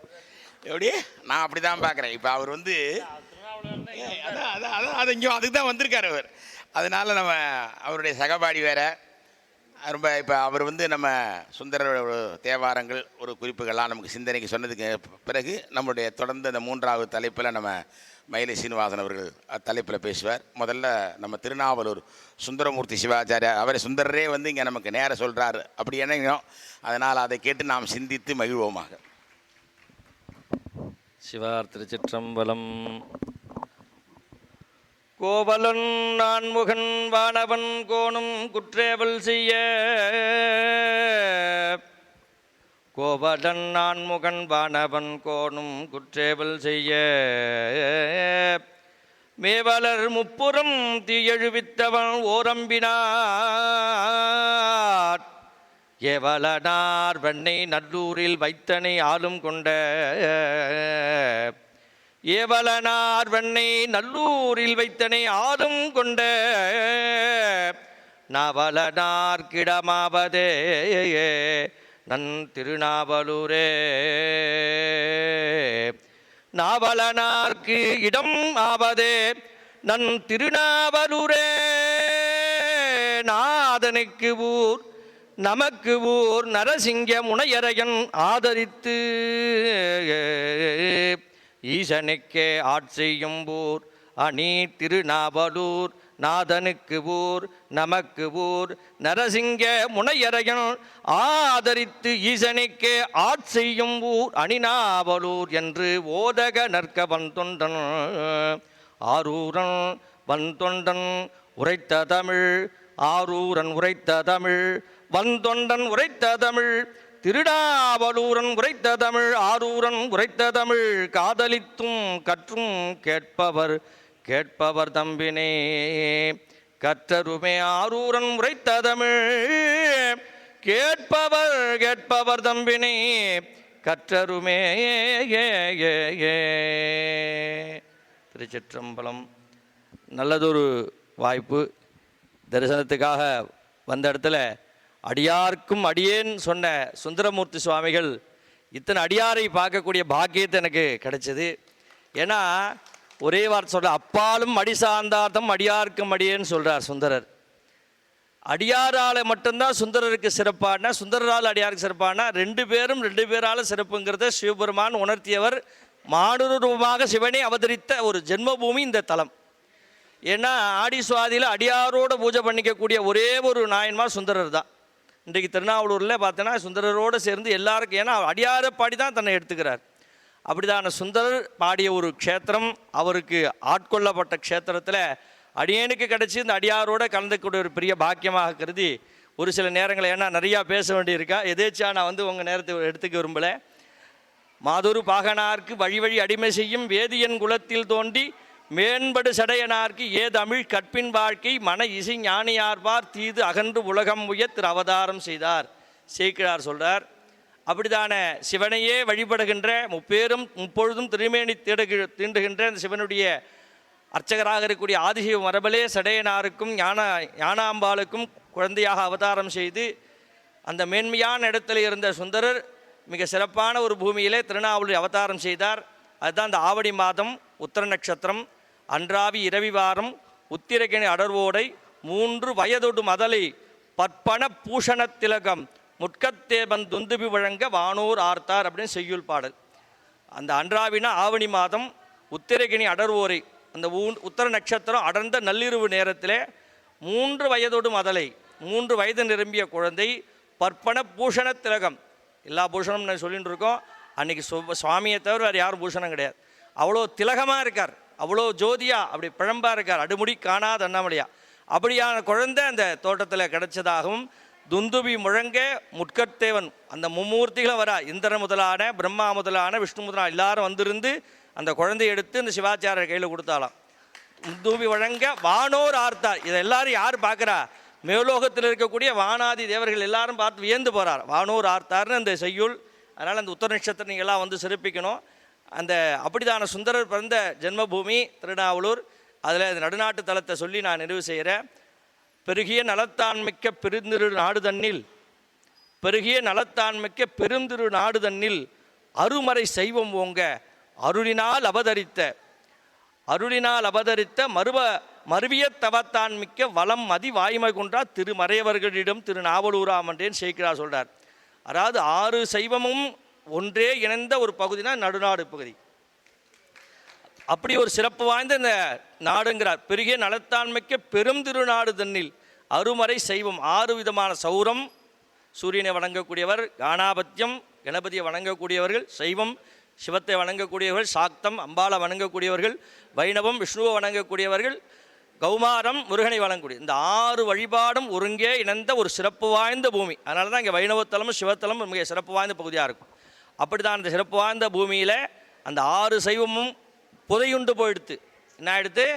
எப்படி நான் அப்படி தான் பார்க்குறேன். இப்போ அவர் வந்து அதான் அதான் அதான் அது இங்கே அதுக்கு தான் வந்திருக்கார் அவர். அதனால் நம்ம அவருடைய சகபாடி வேறு ரொம்ப இப்போ அவர் வந்து நம்ம சுந்தர தேவாரங்கள் ஒரு குறிப்புகள்லாம் நமக்கு சிந்தனைக்கு சொன்னதுக்கு பிறகு நம்முடைய தொடர்ந்து அந்த 3வது தலைப்பில் நம்ம மயிலை சீனிவாசன் அவர்கள் தலைப்பில் பேசுவார். முதல்ல நம்ம திருநாவலூர் சுந்தரமூர்த்தி சிவாச்சாரியார் அவரை சுந்தரரே வந்து இங்கே நமக்கு நேர சொல்கிறாரு அப்படி என்னங்கிறோம். அதனால் அதை கேட்டு நாம் சிந்தித்து மகிழ்வோமாக. சிவார் திருச்சிற்றம்பலம். கோவலன் நான்முகன் வானவன் கோணும் குற்றேவல் செய்ய, கோவலன் நான்முகன் வானவன் கோணும் குற்றேவல் செய்ய, மேவலர் முப்புறம் தீயெழுவித்தவன் ஓரம்பினார், ஏவலனார் வெண்ணை நல்லூரில் வைத்தனை ஆளும் கொண்ட, ஏவலனார் வெண்ணை நல்லூரில் வைத்தனை ஆளும் கொண்ட, நாவலனார் கிடமாவதே நன் திருநாவலூரே, நாவலனார்க்கு இடம் ஆவதே நன் திருநாவலூரே, நாதனுக்கு ஊர் நமக்கு ஊர் நரசிங்க முனையரையன் ஆதரித்து, ஈசனுக்கே ஆட்சியும் ஊர் அணி திருநாவலூர், நாதனுக்கு ஊர் நமக்கு ஊர் நரசிங்க முனையரையன் ஆதரித்து, ஈசனுக்கே ஆட்சியும் ஊர் அணிநாவலூர் என்று ஓதக நற்க வந்தொண்டன் ஆரூரன் வந்தொண்டன் உரைத்த தமிழ், ஆரூரன் உரைத்த தமிழ் வந்தொண்டன் உரைத்த தமிழ், திருநாவலூரன் உரைத்த தமிழ், ஆரூரன் உரைத்த தமிழ், காதலித்தும் கற்றும் கேட்பவர் கேட்பவர் தம்பினே, கற்றருமே ஆரூரன் உரைத்த தமிழ், கேட்பவர் கேட்பவர் தம்பினே, கற்றருமே. திருச்சிற்றம்பலம். நல்லதொரு வாய்ப்பு. தரிசனத்துக்காக வந்த இடத்துல அடியார்க்கும் அடியேன் சொன்ன சுந்தரமூர்த்தி சுவாமிகள் இத்தனை அடியாரை பார்க்கக்கூடிய பாக்கியத்தை எனக்கு கிடைச்சது. ஏன்னா ஒரே வார்த்தை சொல்ற, அப்பாலும் அடி சார்ந்தார்த்தம் அடியார்க்கும் அடியேன்னு சொல்கிறார் சுந்தரர். அடியாரால் மட்டும்தான் சுந்தரருக்கு சிறப்பானா, சுந்தரரால் அடியாருக்கு சிறப்பானா, 2 பேரும் 2 பேரால் சிறப்புங்கிறத சிவபெருமான் உணர்த்தியவர். மானுட ரூபமாக சிவனே அவதரித்த ஒரு ஜென்மபூமி இந்த தலம். ஏன்னா ஆடி சுவாதியில் அடியாரோடு பூஜை பண்ணிக்கக்கூடிய ஒரே ஒரு நாயன்மார் சுந்தரர் தான். இன்றைக்கு திருநாவலூரில் பார்த்தோன்னா சுந்தரரோடு சேர்ந்து எல்லாருக்கும், ஏன்னா அடியாரை பாடி தான் தன்னை எடுத்துக்கிறார். அப்படிதான சுந்தரர் பாடிய ஒரு க்ஷேத்திரம், அவருக்கு ஆட்கொள்ளப்பட்ட க்ஷேத்திரத்தில் அடியேனுக்கு கிடச்சி இந்த அடியாரோடு கலந்துக்கூடிய ஒரு பெரிய பாக்கியமாக கருதி ஒரு சில நேரங்களில், ஏன்னா நிறையா பேச வேண்டியிருக்கா, எதேச்சா நான் வந்து உங்கள் நேரத்தை எடுத்துக்க விரும்பலை. மாதொரு பாகனார்க்கு வழி வழி அடிமை செய்யும் வேதியன் குலத்தில் தோண்டி மேன்படு சடையனார்க்கு தமிழ் கற்பின் வாழ்க்கை மன இசை ஞானியார்பார் தீது அகன்று உலகம் உய திரு அவதாரம் செய்தார் சேக்கிழார் சொல்கிறார். அப்படிதான சிவனையே வழிபடுகின்ற முப்பேரும் முப்பொழுதும் திருமேனி தீண்டுகின்ற அந்த சிவனுடைய அர்ச்சகராக இருக்கக்கூடிய ஆதிசிவ மரபலே சடையனாருக்கும் ஞானாம்பாளுக்கும் குழந்தையாக அவதாரம் செய்து அந்த மேன்மையான இடத்துல இருந்த சுந்தரர் மிக சிறப்பான ஒரு பூமியிலே திருநாவலூர் அவதாரம் செய்தார். அதுதான் அந்த ஆவணி மாதம் உத்திர நட்சத்திரம் அன்றாவி இரவிவாரம் உத்திரகிணி அடர்வோடை 3 வயதொடு மதலை பற்பன பூஷண திலகம் முட்கத்தேபன் துந்துபி வழங்க வானூர் ஆர்த்தார் அப்படின்னு செய்யுள் பாடல். அந்த அன்றாவினா ஆவணி மாதம் உத்திரகிணி அடர்வோரை அந்த உத்திர நட்சத்திரம் அடர்ந்த நள்ளிரவு நேரத்தில் 3 வயதொடு மதலை 3 வயது நிரம்பிய குழந்தை பற்பன பூஷண திலகம், எல்லா பூஷணம்னு சொல்லிட்டு இருக்கோம். அன்றைக்கி சுவாமியை தவிர வேறு யாரும் பூஷணம் கிடையாது. அவ்வளோ திலகமாக இருக்கார், அவ்வளோ ஜோதியாக அப்படி பிழம்பாக இருக்கார், அடுமுடி காணாத அண்ணாமலையா. அப்படியான குழந்தை அந்த தோட்டத்தில் கிடைச்சதாகவும் துந்துபி முழங்க முட்கத்தேவன் அந்த மும்மூர்த்திகளும் வரா, இந்திரன் முதலான பிரம்மா முதலான விஷ்ணு முதலான எல்லாரும் வந்திருந்து அந்த குழந்தையை எடுத்து இந்த சிவாச்சாரியர் கையில் கொடுத்தாலாம். துந்துபி வழங்க வானோர் ஆர்த்தார். இதை எல்லாரும் யார் பார்க்குறா? மேலோகத்தில் இருக்கக்கூடிய வானாதி தேவர்கள் எல்லாரும் பார்த்து வியந்து போகிறார். வானோர் ஆர்த்தார்னு அந்த செய்யுள். அதனால் அந்த உத்தர நட்சத்திரம் நீங்கள் எல்லாம் வந்து சிறப்பிக்கணும். அந்த அப்படிதான சுந்தரர் பிறந்த ஜென்மபூமி திருநாவலூர். அதில் அந்த நடுநாட்டு தலத்தை சொல்லி நான் நிறைவு செய்கிறேன். பெருகிய நலத்தான்மிக்க பெருந்திரு நாடு தன்னில், பெருகிய நலத்தான்மிக்க பெருந்திரு நாடு தன்னில் அருமறை செய்வம் ஓங்க அருளினால் அபதரித்த மருவிய தவத்தான் மிக்க வளம் மதி வாய்மை கொன்றா திருமறையவர்களிடம் திருநாவலூராமன்றேன் சேர்க்கிறார் சொல்கிறார். அதாவது 6 சைவமும் ஒன்றே இணைந்த ஒரு பகுதினா நடுநாடு பகுதி. அப்படி ஒரு சிறப்பு வாய்ந்த இந்த நாடுங்கிறார். பெருகிய நலத்தான்மைக்க பெரும் திருநாடு தன்னில் அருமறை சைவம் 6 விதமான சௌரம், சூரியனை வணங்கக்கூடியவர், காணாபத்தியம் கணபதியை வணங்கக்கூடியவர்கள், சைவம் சிவத்தை வணங்கக்கூடியவர்கள், சாக்தம் அம்பாளை வணங்கக்கூடியவர்கள், வைணவம் விஷ்ணுவை வணங்கக்கூடியவர்கள், கௌமாரம் முருகனை வணங்கக்கூடிய இந்த 6 வழிபாடும் ஒருங்கே இணைந்த ஒரு சிறப்பு வாய்ந்த பூமி. அதனால தான் இங்கே வைணவத்தலமும் சிவத்தலமும் மிக சிறப்பு வாய்ந்த பகுதியாக இருக்கும். அப்படி தான் அந்த சிறப்பு வாய்ந்த பூமியில் அந்த 6 சைவமும் புதையுண்டு போயிடுத்து. என்ன ஆயிடுத்து?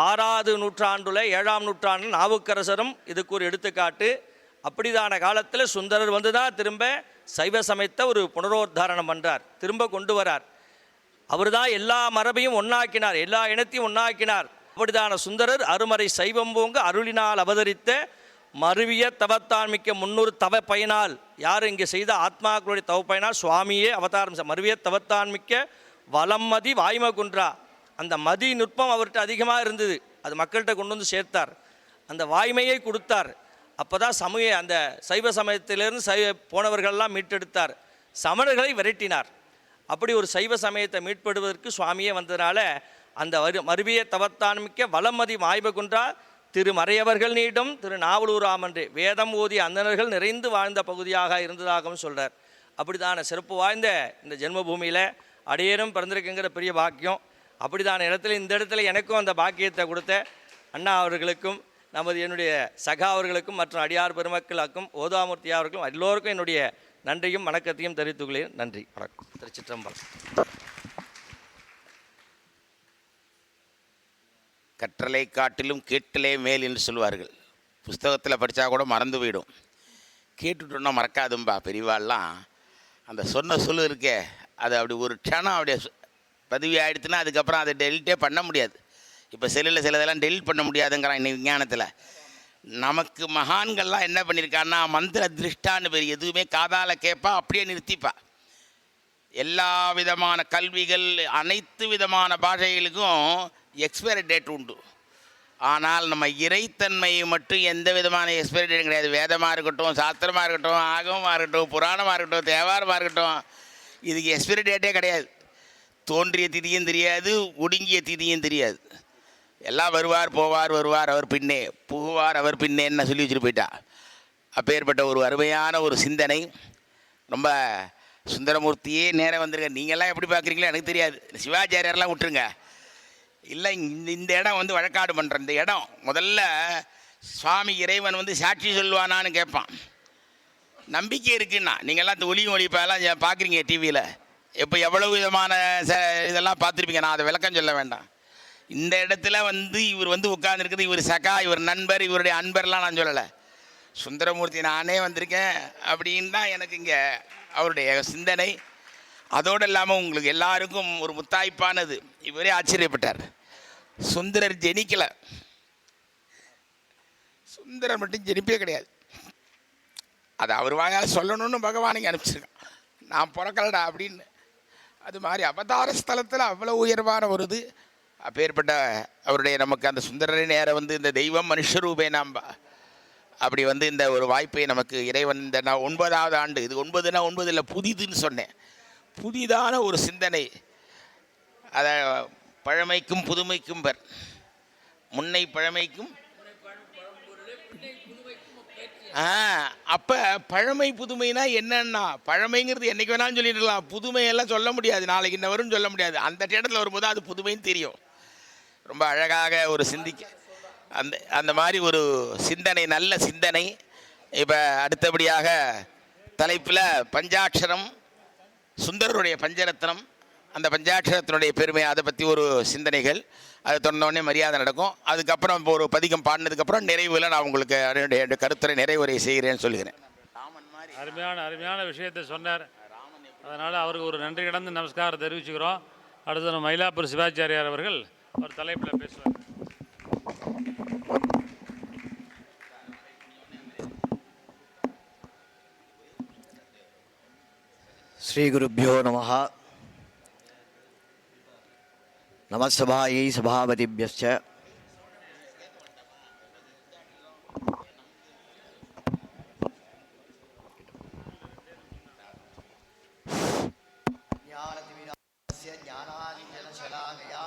6ஆவது நூற்றாண்டுல 7ஆம் நூற்றாண்டு நாவுக்கரசரும் இதுக்கு ஒரு எடுத்துக்காட்டு. அப்படிதான காலத்தில் சுந்தரர் வந்து தான் திரும்ப சைவ சமயத்தை ஒரு புனரோத்தாரணம் பண்ணுறார், திரும்ப கொண்டு வரார். அவர் தான் எல்லா மரபையும் ஒன்றாக்கினார், எல்லா இனத்தையும் ஒன்றாக்கினார். அப்படிதான சுந்தரர் அருமறை சைவம் போங்க அருளினால் அவதரித்த மருவிய தவத்தான் மிக்க 300 தவ பயனால், யார் இங்கே செய்த ஆத்மாக்களுடைய தவ பயனால் சுவாமியே அவதாரம் மருவிய தவத்தான் மிக்க வளம் மதி வாய்மை குன்றா. அந்த மதி நுட்பம் அவர்கிட்ட அதிகமாக இருந்தது, அது மக்கள்கிட்ட கொண்டு வந்து சேர்த்தார், அந்த வாய்மையை கொடுத்தார். அப்போ தான் அந்த சைவ சமயத்திலிருந்து போனவர்கள்லாம் மீட்டெடுத்தார், சமணர்களை விரட்டினார். அப்படி ஒரு சைவ சமயத்தை மீட்படுவதற்கு சுவாமியே வந்ததுனால அந்த மருவிய தவத்தான் மிக்க வளமதி வாய்மை குன்றா திருமறையவர்கள் நீடும் திருநாவலூராமன்றே வேதம் ஓதிய அந்தணர்கள் நிறைந்து வாழ்ந்த பகுதியாக இருந்ததாகவும் சொல்கிறார். அப்படிதான சிறப்பு வாய்ந்த இந்த ஜென்மபூமியில் அடியேனும் பிறந்திருக்குங்கிற பெரிய பாக்கியம். அப்படிதான இடத்துல இந்த இடத்துல எனக்கும் அந்த பாக்கியத்தை கொடுத்த அண்ணா அவர்களுக்கும் என்னுடைய சகா அவர்களுக்கும் மற்றும் அடியார் பெருமக்களுக்கும் ஓதாமூர்த்தி அவர்களுக்கும் எல்லோருக்கும் என்னுடைய நன்றியும் வணக்கத்தையும் தெரிவித்துக்கொள்கிறேன். நன்றி, வணக்கம். திருச்சிற்றம்பலம். கற்றலை காட்டிலும் கேட்டலே மேல் என்று சொல்வார்கள். புஸ்தகத்தில் படித்தா கூட மறந்து போயிடும், கேட்டுட்டோன்னா மறக்காதும்பா பெரியவாள்லாம். அந்த சொன்ன சொல்லு இருக்கே, அது அப்படி ஒரு க்ஷணம் அப்படியே பதிவு ஆகிடுச்சுன்னா அதுக்கப்புறம் அதை டெலிட்டே பண்ண முடியாது. இப்போ செல்லில் சிலதெல்லாம் டெலிட் பண்ண முடியாதுங்கிறான் இன்னைக்கு விஞ்ஞானத்தில். நமக்கு மகான்கள்லாம் என்ன பண்ணியிருக்கான்னா மந்திர திருஷ்டான்னு பேர், எதுவுமே காதால் கேட்பா அப்படியே நிறுத்திப்பா. எல்லா விதமான கல்விகள் அனைத்து விதமான பாஷைகளுக்கும் எக்ஸ்பைரி டேட் உண்டு. ஆனால் நம்ம இறைத்தன்மையை மட்டும் எந்த விதமான எக்ஸ்பைரி டேட் கிடையாது. வேதமாக இருக்கட்டும், சாஸ்திரமாக இருக்கட்டும், ஆகமமாக இருக்கட்டும், புராணமாக இருக்கட்டும், தேவாரமாக இருக்கட்டும், இதுக்கு எக்ஸ்பைரி டேட்டே கிடையாது. தோன்றிய திதியும் தெரியாது, ஒடுங்கிய திதியும் தெரியாது. எல்லாம் வருவார் போவார், வருவார் அவர் பின்னே, புகுவார் அவர் பின்னேன்னு சொல்லி வச்சுட்டு போயிட்டா. அப்பேற்பட்ட ஒரு அருமையான ஒரு சிந்தனை. ரொம்ப சுந்தரமூர்த்தியே நேரம் வந்திருக்க. நீங்கள்லாம் எப்படி பார்க்குறீங்களோ எனக்கு தெரியாது, சிவாச்சாரியர்லாம் விட்டுருங்க. இல்லை, இந்த இடம் வந்து வழக்காடு பண்ணுற இந்த இடம் முதல்ல சுவாமி இறைவன் வந்து சாட்சி சொல்லுவானான்னு கேட்பான். நம்பிக்கை இருக்குன்னா நீங்கள்லாம் இந்த ஒளியும் ஒளிப்பெல்லாம் பார்க்குறீங்க டிவியில், இப்போ எவ்வளவு விதமான இதெல்லாம் பார்த்துருப்பீங்க. நான் அதை விளக்கம் சொல்ல வேண்டாம். இந்த இடத்துல வந்து இவர் வந்து உட்கார்ந்துருக்குது, இவர் சகா, இவர் நண்பர், இவருடைய அன்பர்லாம் நான் சொல்லலை. சுந்தரமூர்த்தி நானே வந்திருக்கேன் அப்படின்னு தான் எனக்கு இங்கே அவருடைய சிந்தனை. அதோடு இல்லாமல் உங்களுக்கு எல்லாருக்கும் ஒரு முத்தாய்ப்பானது, இவரே ஆச்சரியப்பட்டார். சுந்தரர் ஜெனிக்கலை, சுந்தரர் மட்டும் ஜெனிப்பே கிடையாது. அது அவர் வாயால் சொல்லணும்னு பகவானுக்கு அனுப்பிச்சிருக்கான், நான் பிறக்கலடா அப்படின்னு. அது மாதிரி அவதார ஸ்தலத்தில் அவ்வளோ உயர்வான ஒரு இது. அப்பேற்பட்ட அவருடைய நமக்கு அந்த சுந்தரரை நேரம் வந்து இந்த தெய்வம் மனுஷரூபே நாம்பா அப்படி வந்து இந்த ஒரு வாய்ப்பை நமக்கு இறைவன் இந்த 9வது ஆண்டு, இது 9னா 9 இல்லை, புதிதுன்னு சொன்னேன், புதிதான ஒரு சிந்தனை. அதை பழமைக்கும் புதுமைக்கும் பெர், முன்னை பழமைக்கும். அப்போ பழமை புதுமைனா என்னன்னா, பழமைங்கிறது என்றைக்கு வேணாலும் சொல்லிடலாம், புதுமையெல்லாம் சொல்ல முடியாது, நாளைக்கு இன்ன வரும்னு சொல்ல முடியாது. அந்த இடத்துல வரும்போது அது புதுமைன்னு தெரியும். ரொம்ப அழகாக ஒரு அந்த மாதிரி ஒரு சிந்தனை, நல்ல சிந்தனை. இப்போ அடுத்தபடியாக தலைப்பில் பஞ்சாட்சரம், சுந்தரருடைய பஞ்சரத்னம், அந்த பஞ்சாட்சரத்தினுடைய பெருமை, அதை பற்றி ஒரு சிந்தனைகள், அது தொடர்ந்தோடனே மரியாதை நடக்கும். அதுக்கப்புறம் இப்போ ஒரு பதிகம் பாடினதுக்கப்புறம் நிறைவில் நான் உங்களுக்கு என்னுடைய கருத்துரை நிறைவுரை செய்கிறேன்னு சொல்லுகிறேன். அருமையான விஷயத்தை சொன்னார். அதனால் அவருக்கு ஒரு நன்றி கடந்து நமஸ்காரம் தெரிவிச்சுக்கிறோம். அடுத்து நம்ம மயிலாப்பூர் சிவாச்சாரியார் அவர்கள் ஒரு தலைப்பில் பேசுவார். ஸ்ரீகுருभ्यो நமः. நமஸ்சபாயை சபாபதிभ्यश्च ஞானாஞ்சனசலாகயா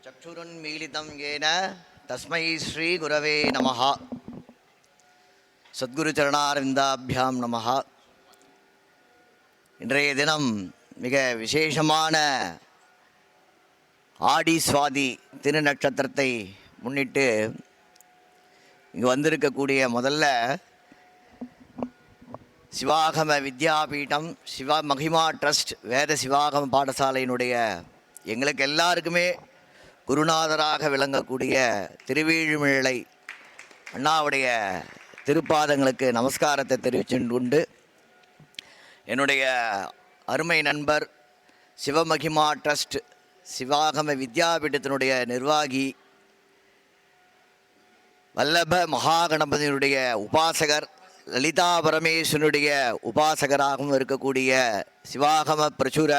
சக்ஷுருன்மீலிதம் ஏன தஸ்மை ஸ்ரீகுரவே நமः. சத்குரு சரணாரவிந்தாபியாம் நமः. இன்றைய தினம் மிக விசேஷமான ஆடி சுவாதி திருநட்சத்திரத்தை முன்னிட்டு இங்கே வந்திருக்கக்கூடிய முதல்ல சிவாகம வித்யாபீடம் சிவ மகிமா ட்ரஸ்ட் வேத சிவாகம பாடசாலையினுடைய எங்களுக்கு எல்லாருக்குமே குருநாதராக விளங்கக்கூடிய திருவேழுமிழலை அண்ணாவுடைய திருப்பாதங்களுக்கு நமஸ்காரத்தை தெரிவித்து கொண்டு, என்னுடைய அருமை நண்பர் சிவமகிமா ட்ரஸ்ட் சிவாகம வித்யாபீடத்தினுடைய நிர்வாகி, வல்லப மகாகணபதியினுடைய உபாசகர், லலிதா பரமேஸ்வரனுடைய உபாசகராகவும் இருக்கக்கூடிய சிவாகம பிரசுர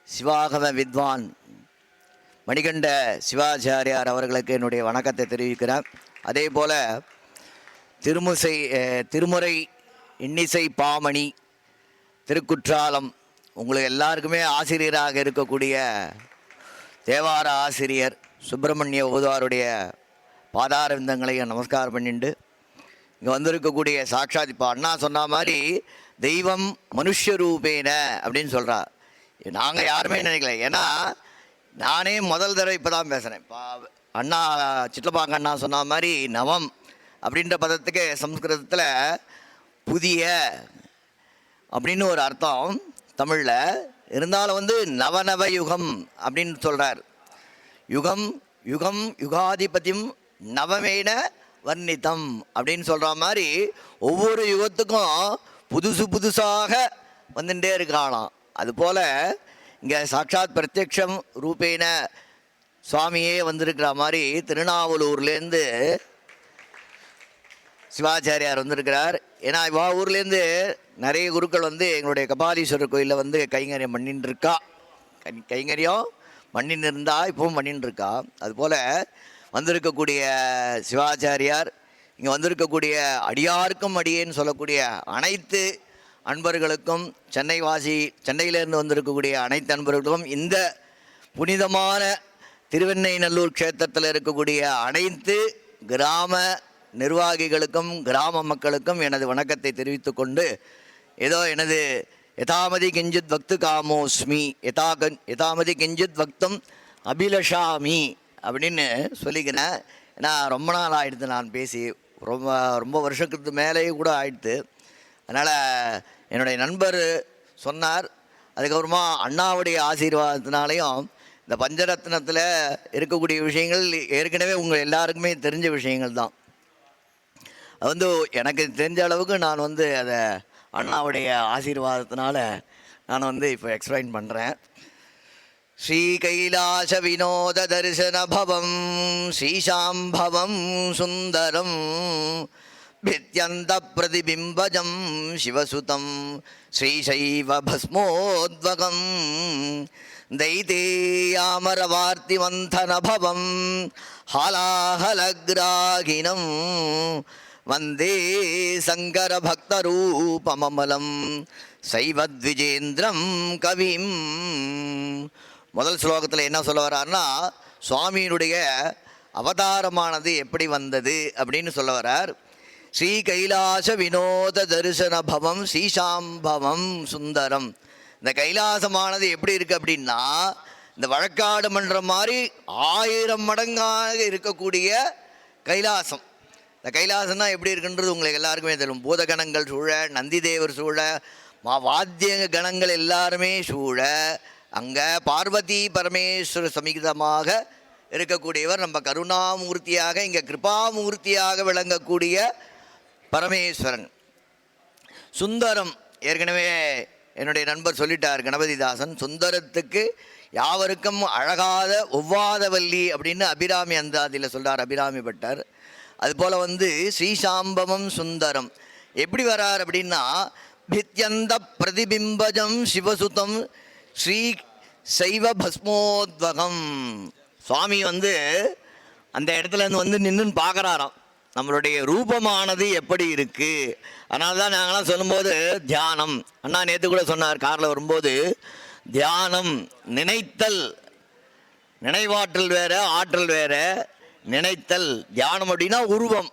சிவாகம வித்வான் மணிகண்ட சிவாச்சாரியார் அவர்களுக்கு என்னுடைய வணக்கத்தை தெரிவிக்கிறேன். அதே போல் திருமுறை இன்னிசை பாமணி திருக்குற்றாலம் உங்களுக்கு எல்லாருக்குமே ஆசிரியராக இருக்கக்கூடிய தேவார ஆசிரியர் சுப்பிரமணிய ஓதுவாருடைய பாதாரவிந்தங்களையும் நமஸ்காரம் பண்ணிட்டு, இங்கே வந்திருக்கக்கூடிய சாட்சாத் இப்போ அண்ணா சொன்ன மாதிரி தெய்வம் மனுஷரூபேன அப்படின்னு சொல்கிறார். நாங்கள் யாருமே நினைக்கல. ஏன்னா நானே முதல் தடவை இப்போ தான் பேசுகிறேன். இப்போ அண்ணா சிட்லப்பாங்க அண்ணா சொன்ன மாதிரி நவம் அப்படின்ற பதத்துக்கு சம்ஸ்கிருதத்தில் புதிய அப்படின்னு ஒரு அர்த்தம் தமிழில் இருந்தாலும் நவநவ யுகம் அப்படின்னு சொல்கிறார். யுகம் யுகம் யுகாதிபதியும் நவமேன வர்ணித்தம் அப்படின்னு சொல்கிற மாதிரி ஒவ்வொரு யுகத்துக்கும் புதுசாக வந்துட்டே இருக்கானாம். அதுபோல் இங்கே சாட்சாத் பிரத்யக்ஷம் ரூபேன சுவாமியே வந்திருக்கிற மாதிரி திருநாவலூர்லேருந்து சிவாச்சாரியார் வந்திருக்கிறார். ஏன்னா இவா ஊர்லேருந்து நிறைய குருக்கள் எங்களுடைய கபாலீஸ்வரர் கோயிலில் கைங்கரியம் பண்ணின்னு இருக்கா. கைங்கரியம் பண்ணின்னு இருந்தா இப்பவும் பண்ணின்னு இருக்கா. அதுபோல் வந்திருக்கக்கூடிய சிவாச்சாரியார், இங்கே வந்திருக்கக்கூடிய அடியாருக்கும் அடியேன்னு சொல்லக்கூடிய அனைத்து அன்பர்களுக்கும், சென்னையிலேருந்து வந்திருக்கக்கூடிய அனைத்து அன்பர்களுக்கும், இந்த புனிதமான திருவெண்ணைநல்லூர் க்ஷேத்திரத்தில் இருக்கக்கூடிய அனைத்து கிராம நிர்வாகிகளுக்கும் கிராம மக்களுக்கும் எனது வணக்கத்தை தெரிவித்து கொண்டு, ஏதோ எனது யதாமதி கிஞ்சித் வக்து காமோஸ்மி யதாமதி கிஞ்சித் வக்தம் அபிலஷாமி அப்படின்னு சொல்லிக்கிறேன். ஏன்னா ரொம்ப நாள் ஆயிடுது நான் பேசி, ரொம்ப வருஷத்துக்கு மேலேயே கூட ஆயிடுது. அதனால் என்னுடைய நண்பர் சொன்னார். அதுக்கப்புறமா அண்ணாவுடைய ஆசீர்வாதத்தினாலையும் இந்த பஞ்சரத்னத்தில் இருக்கக்கூடிய விஷயங்கள் ஏற்கனவே உங்கள் எல்லாருக்குமே தெரிஞ்ச விஷயங்கள் தான். அது எனக்கு தெரிஞ்ச அளவுக்கு நான் அதை அண்ணாவுடைய ஆசீர்வாதத்தினால நான் இப்போ எக்ஸ்பிளைன் பண்ணுறேன். ஸ்ரீ கைலாச வினோத தரிசன பவம் ஸ்ரீசாம்பவம் சுந்தரம் பித்யந்த பிரதிபிம்பஜம் சிவசுதம் ஸ்ரீசைவ பஸ்மோத்வகம் தைதேயாமரவார்த்தி மந்தன பவம் ஹாலாஹலக்ராகினம் வந்தே சங்கர பக்தரூபமமலம் சைவத்விஜேந்திரம் கவிம். முதல் ஸ்லோகத்தில் என்ன சொல்ல வர்றாருன்னா, சுவாமியினுடைய அவதாரமானது எப்படி வந்தது அப்படின்னு சொல்ல வர்றார். ஸ்ரீ கைலாச வினோத தரிசன பவம் ஸ்ரீசாம்பவம் சுந்தரம். இந்த கைலாசமானது எப்படி இருக்குது அப்படின்னா, இந்த வழக்காடு மன்றம் மாதிரி 1000 மடங்காக இருக்கக்கூடிய கைலாசம். இந்த கைலாசம் தான் எப்படி இருக்குன்றது உங்களுக்கு எல்லாருக்குமே தெரியும். பூதகணங்கள் சூழ, நந்திதேவர் சூழ, வாத்திய கணங்கள் எல்லாருமே சூழ, அங்கே பார்வதி பரமேஸ்வர சமீதமாக இருக்கக்கூடியவர் நம்ம கருணாமூர்த்தியாக, இங்கே கிருபாமூர்த்தியாக விளங்கக்கூடிய பரமேஸ்வரன். சுந்தரம் ஏற்கனவே என்னுடைய நண்பர் சொல்லிட்டார் கணபதிதாசன், சுந்தரத்துக்கு யாவருக்கும் அழகாத ஒவ்வாதவல்லி அப்படின்னு அபிராமி அந்தாதியில் சொல்கிறார் அபிராமி பட்டர். அதுபோல் ஸ்ரீசாம்பவம் சுந்தரம் எப்படி வரார் அப்படின்னா, பித்யந்த பிரதிபிம்பஜம் சிவசுதம் ஸ்ரீ சைவ பஸ்மோத்வகம். சுவாமி அந்த இடத்துல நின்று பார்க்குறாராம் நம்மளுடைய ரூபமானது எப்படி இருக்குது. அதனால தான் நாங்களாம் சொல்லும்போது தியானம், அண்ணா நேற்று கூட சொன்னார் காரில் வரும்போது, தியானம் நினைத்தல், நினைவாற்றல் வேறு ஆற்றல் வேறு. நினைத்தல் தியானம் அப்படின்னா உருவம்.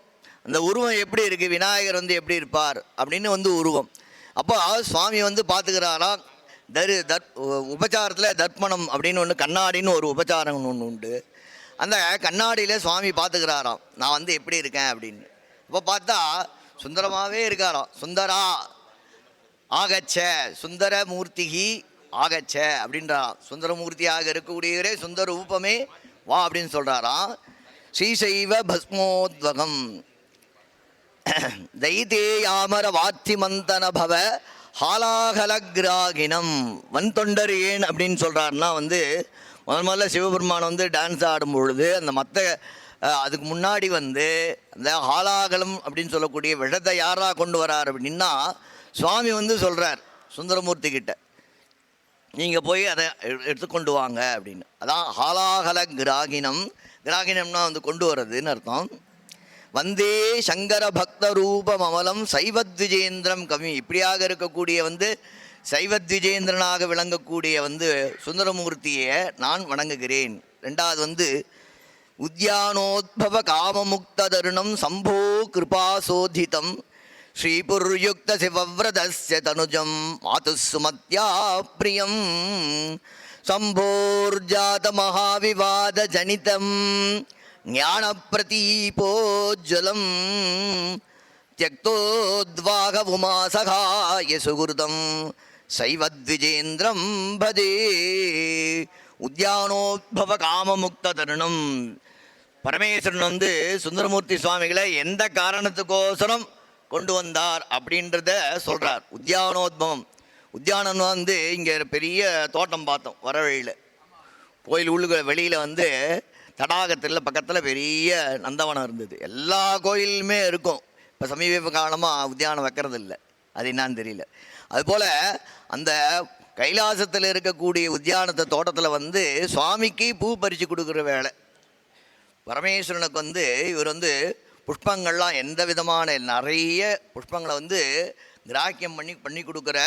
அந்த உருவம் எப்படி இருக்குது, விநாயகர் எப்படி இருப்பார் அப்படின்னு உருவம். அப்போ சுவாமி பார்த்துக்கிறாராம். உபச்சாரத்தில் தர்ப்பணம் அப்படின்னு ஒன்று, கண்ணாடின்னு ஒரு உபச்சாரம் ஒன்று உண்டு. அந்த கண்ணாடியில் சுவாமி பார்த்துக்கிறாராம் நான் எப்படி இருக்கேன் அப்படின்னு. அப்போ பார்த்தா சுந்தரமாகவே இருக்காராம். சுந்தரா ஆகச்ச சுந்தர மூர்த்திகி ஆகச்ச அப்படின்றாராம். சுந்தரமூர்த்தியாக இருக்கக்கூடியவரே சுந்தர ரூபமே வா அப்படின்னு சொல்கிறாராம். ஸ்ரீசைவ பஸ்மோத்வகம் தைதேயாமர வாத்தி மந்தன பவ ஹாலாகலகிராகினம். வன்தொண்டர் ஏன் அப்படின்னு சொல்கிறாருன்னா முதல்ல சிவபெருமான் டான்ஸ் ஆடும் பொழுது அந்த அதுக்கு முன்னாடி அந்த ஹாலாகலம் அப்படின்னு சொல்லக்கூடிய விஷத்தை யாரா கொண்டு வரார் அப்படின்னா, சுவாமி சொல்கிறார் சுந்தரமூர்த்தி கிட்ட, நீங்கள் போய் அதை எடுத்துக்கொண்டு வாங்க அப்படின்னு. அதான் ஹாலாகல கிராகினம். கிராகினம்னா கொண்டு வர்றதுன்னு அர்த்தம். வந்தே சங்கர பக்த ரூபம் அமலம் சைவத்விஜேந்திரம் கவி. இப்படியாக இருக்கக்கூடிய சைவத்விஜேந்திரனாக விளங்கக்கூடிய சுந்தரமூர்த்தியை நான் வணங்குகிறேன். ரெண்டாவது உத்யானோத்பவ காமமுக்த தருணம் சம்போ கிருபாசோதிதம் ஸ்ரீபுர்யுக்த சிவவ்ரதஸ்ய தனுஜம் மாதுசுமத்யா பிரியம் சம்போர்ஜாத மகாவிவாத ஜனிதம் ஞான பிரதீபோஜ்வலம் தியக்தோத்வாக உமாசகாய சுகிருதம் சைவத்விஜேந்திரம் பஜே. உத்யானோத்பவ காமமுக்த தருணம். பரமேஸ்வரன் சுந்தரமூர்த்தி சுவாமிகளை எந்த காரணத்துக்கோசரம் கொண்டு வந்தார் அப்படின்றத சொல்கிறார். உத்யானோத்பவம். உத்யானம் இங்கே பெரிய தோட்டம் பார்த்தோம் வர வழியில், கோயில் உள்ளுக்கு வெளியில் தடாகத்தில் பக்கத்தில் பெரிய நந்தவனம் இருந்தது. எல்லா கோயிலுமே இருக்கும். இப்போ சமீப காலமாக உத்தியானம் வைக்கிறதில்ல, அது என்னான்னு தெரியல. அதுபோல் அந்த கைலாசத்தில் இருக்கக்கூடிய உத்தியானத்தை தோட்டத்தில் சுவாமிக்கு பூ பறித்து கொடுக்குற வேலை. பரமேஸ்வரனுக்கு இவர் புஷ்பங்கள்லாம் எந்த விதமான நிறைய புஷ்பங்களை கிராக்கியம் பண்ணி கொடுக்குற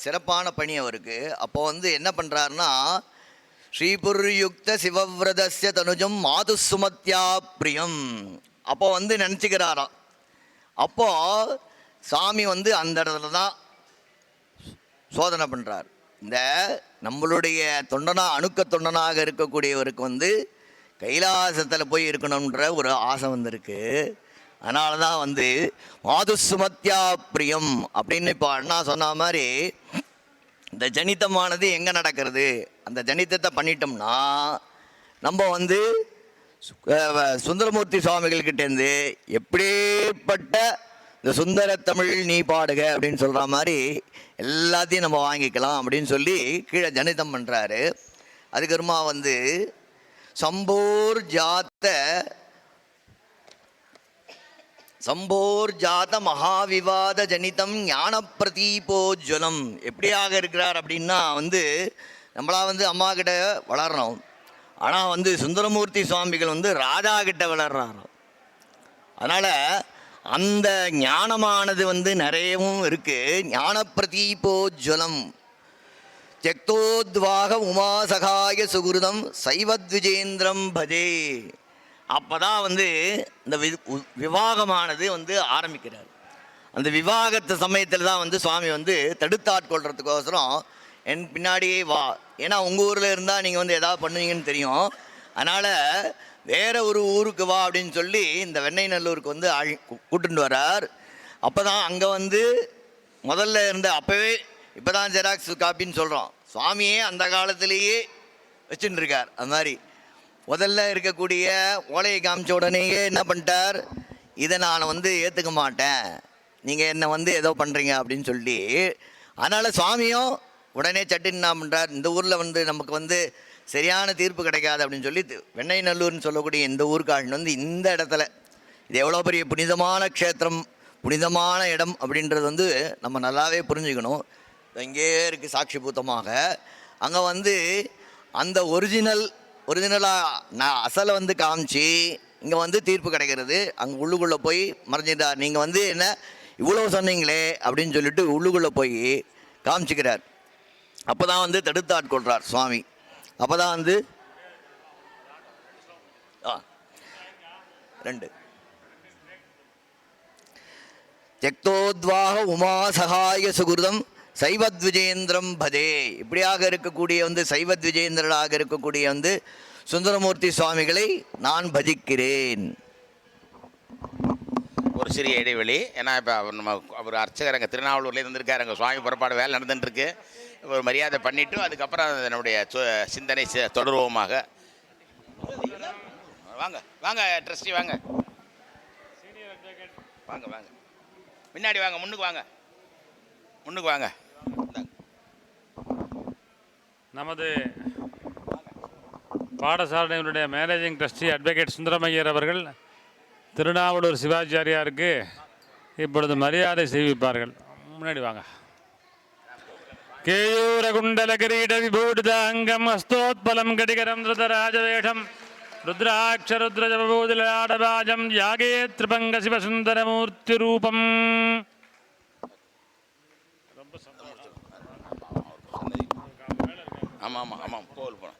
சிறப்பான பணி அவருக்கு. அப்போ என்ன பண்ணுறாருன்னா, ஸ்ரீபுர்யுக்த சிவவ்ரதஸ்ய தனுஜம் மாதுசுமத்யா பிரியம். அப்போ நினச்சிக்கிறாராம். அப்போது சாமி அந்த இடத்துல தான் சோதனை பண்ணுறார். இந்த நம்மளுடைய அணுக்க தொண்டனாக இருக்கக்கூடியவருக்கு கைலாசத்தில் போய் இருக்கணுன்ற ஒரு ஆசை வந்திருக்கு. அதனால தான் மாதுசுமத்யா பிரியம் அப்படின்னு இப்போ அண்ணா சொன்ன மாதிரி இந்த ஜனிதமானது எங்கே நடக்கிறது, அந்த ஜனிதத்தை பண்ணிட்டோம்னா நம்ம சுந்தரமூர்த்தி சுவாமிகள்கிட்டேருந்து எப்படிப்பட்ட இந்த சுந்தர தமிழ் நீ பாடுக அப்படின்னு சொல்கிற மாதிரி எல்லாத்தையும் நம்ம வாங்கிக்கலாம் அப்படின்னு சொல்லி கீழே ஜனிதம் பண்ணுறாரு. அதுக்கப்புறமா சம்போர்ஜாத மகாவிவாத ஜனிதம் ஞான பிரதீபோஜ்வலம். எப்படியாக இருக்கிறார் அப்படின்னா நம்மளா அம்மா கிட்ட வளர்றோம், ஆனால் சுந்தரமூர்த்தி சுவாமிகள் ராஜா கிட்ட வளர்றாரோ. அதனால் அந்த ஞானமானது நிறையவும் இருக்குது. ஞான பிரதீபோஜ்வலம் தியக்தோத்வாக உமாசகாய சுகிருதம் சைவத்விஜேந்திரம் பஜே. அப்போ தான் இந்த விவாகமானது ஆரம்பிக்கிறார். அந்த விவாகத்து சமயத்தில் தான் சுவாமி தடுத்தாட்கொள்றதுக்கோசரம் என் பின்னாடியே வா, ஏன்னா உங்கள் ஊரில் இருந்தால் நீங்கள் எதாவது பண்ணுவீங்கன்னு தெரியும், அதனால் வேறு ஒரு ஊருக்கு வா அப்படின்னு சொல்லி இந்த வெண்ணெய் நல்லூருக்கு கூட்டுட்டு வரார். அப்போ தான் அங்கே முதல்ல இருந்த அப்போவே இப்போ தான் ஜெராக்ஸ் காப்பின்னு சொல்கிறோம், சுவாமியே அந்த காலத்திலேயே வச்சுட்டு இருக்கார். அது மாதிரி முதல்ல இருக்கக்கூடிய ஓலையை காமிச்ச உடனேயே என்ன பண்ணிட்டார், இதை நான் வந்து ஏற்றுக்க மாட்டேன், நீங்கள் என்னை வந்து ஏதோ பண்ணுறீங்க அப்படின்னு சொல்லி. அதனால் சுவாமியும் உடனே சட்டின்னு என்ன பண்ணுறார், இந்த ஊரில் வந்து நமக்கு வந்து சரியான தீர்ப்பு கிடைக்காது அப்படின்னு சொல்லி வெண்ணை நல்லூர்னு சொல்லக்கூடிய இந்த ஊருக்காரன் வந்து இந்த இடத்துல, இது எவ்வளோ பெரிய புனிதமான க்ஷேத்திரம், புனிதமான இடம் அப்படின்றது வந்து நம்ம நல்லாவே புரிஞ்சுக்கணும். இங்கேயே இருக்குது சாட்சி பூத்தமாக. அங்கே வந்து அந்த ஒரிஜினலாக நான் அசலை வந்து காமிச்சு இங்கே வந்து தீர்ப்பு கிடைக்கிறது. அங்கே உள்ளுக்குள்ளே போய் மறைஞ்சிட்டார். நீங்கள் வந்து என்ன இவ்வளோ சொன்னீங்களே அப்படின்னு சொல்லிட்டு உள்ளுக்குள்ளே போய் காமிச்சிக்கிறார். அப்போ தான் வந்து தடுத்து ஆட்கொள்கிறார் சுவாமி. அப்போ தான் வந்து 2 தெக்தோத்வாக உமா சகாய சுகிருதம் சைவத்விஜேந்திரம் பதே. இப்படியாக இருக்கக்கூடிய வந்து சைவத்விஜேந்திரனாக இருக்கக்கூடிய வந்து சுந்தரமூர்த்தி சுவாமிகளை நான் பஜிக்கிறேன். ஒரு சிறிய இடைவெளி. ஏன்னா இப்போ நம்ம அவர் அர்ச்சகர் அங்கே திருநாவலூர்லேயே இருந்திருக்காரு. அங்கே சுவாமி புறப்பாடு வேலை நடந்துட்டுருக்கு. ஒரு மரியாதை பண்ணிவிட்டு அதுக்கப்புறம் நம்முடைய சிந்தனை தொடருவோமாக. வாங்க வாங்க ட்ரஸ்டி வாங்க வாங்க வாங்க முன்னாடி வாங்க, முன்னுக்கு வாங்க. நமது பாடசாலையினுடைய மேனேஜிங் ட்ரஸ்டி அட்வொகேட் சுந்தரமையர் அவர்கள் திருநாவலூர் சிவாச்சாரியாருக்கு இப்பொழுது மரியாதை செய்விப்பார்கள். முன்னாடி வாங்க. கேயூர குண்டல கிரீட விபூடித அங்கம் அஸ்தோத்பலம் கடிகரம் திருதராஜவேஷம் ருத்ராட்ச ருத்ரஜபூதிலாடபாஜம் யாகே திரிபங்க சிவசுந்தரமூர்த்தி ரூபம். ஆமாம் போகணும்.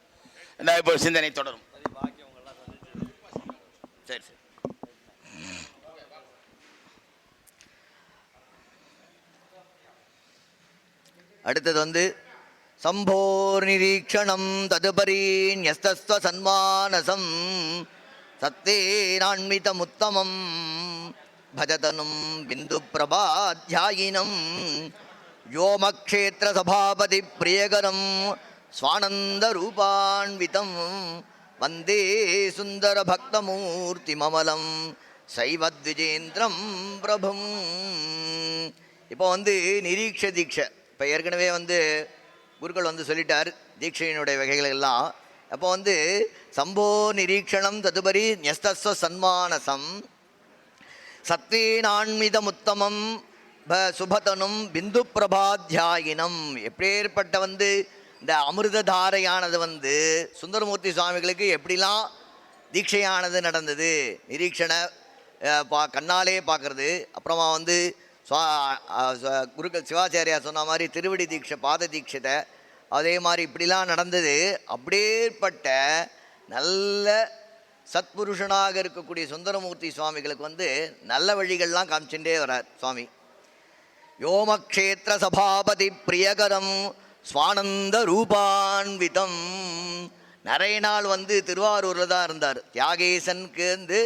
என்ன இப்போ சிந்தனை தொடரும். சரி. அடுத்தது வந்து சம்போர் நிரீக்ஷணம் ததுபரி ன்யஸ்தஸ்வ சன்மானசம் சத்தேனான்மிதமுத்தமம் பஜதனும் பிந்து பிரபாத்யாயினம் யோமக்ஷேத்திர சபாபதி பிரியகரம் ஸ்வானந்த ரூபான்விதம் வந்தே சுந்தர பக்தமூர்த்தி மமலம் சைவத்விஜேந்திரம் பிரபும். இப்போ வந்து நிரீக்ஷ தீட்சை. இப்போ ஏற்கனவே வந்து குருக்கள் வந்து சொல்லிட்டார் தீட்சையினுடைய வகைகள் எல்லாம். அப்போ வந்து சம்போ நிரீக்ஷணம் ததுபரி ன்யஸ்தஸ்வ சன்மானசம் சத்வீனான்மிதமுத்தமம் சுபதனும் பிந்து பிரபாத்யாயினம். எப்பேற்பட்ட வந்து இந்த அமிர்த தாரையானது வந்து சுந்தரமூர்த்தி சுவாமிகளுக்கு எப்படிலாம் தீட்சையானது நடந்தது, நிரீக்ஷணை கண்ணாலே பார்க்குறது. அப்புறமா வந்து குருக்கள் சிவாச்சாரியா சொன்ன மாதிரி திருவடி தீட்சை, பாத தீட்சத்தை, அதே மாதிரி இப்படிலாம் நடந்தது. அப்படியேற்பட்ட நல்ல சத்புருஷனாக இருக்கக்கூடிய சுந்தரமூர்த்தி சுவாமிகளுக்கு வந்து நல்ல வழிகள்லாம் காமிச்சுட்டே வரார் சுவாமி. யோமக்ஷேத்திர சபாபதி பிரியகரம் ஸ்வானந்த ரூபான்விதம். நிறைய நாள் வந்து திருவாரூரில் தான் இருந்தார். தியாகேசனுக்கு வந்து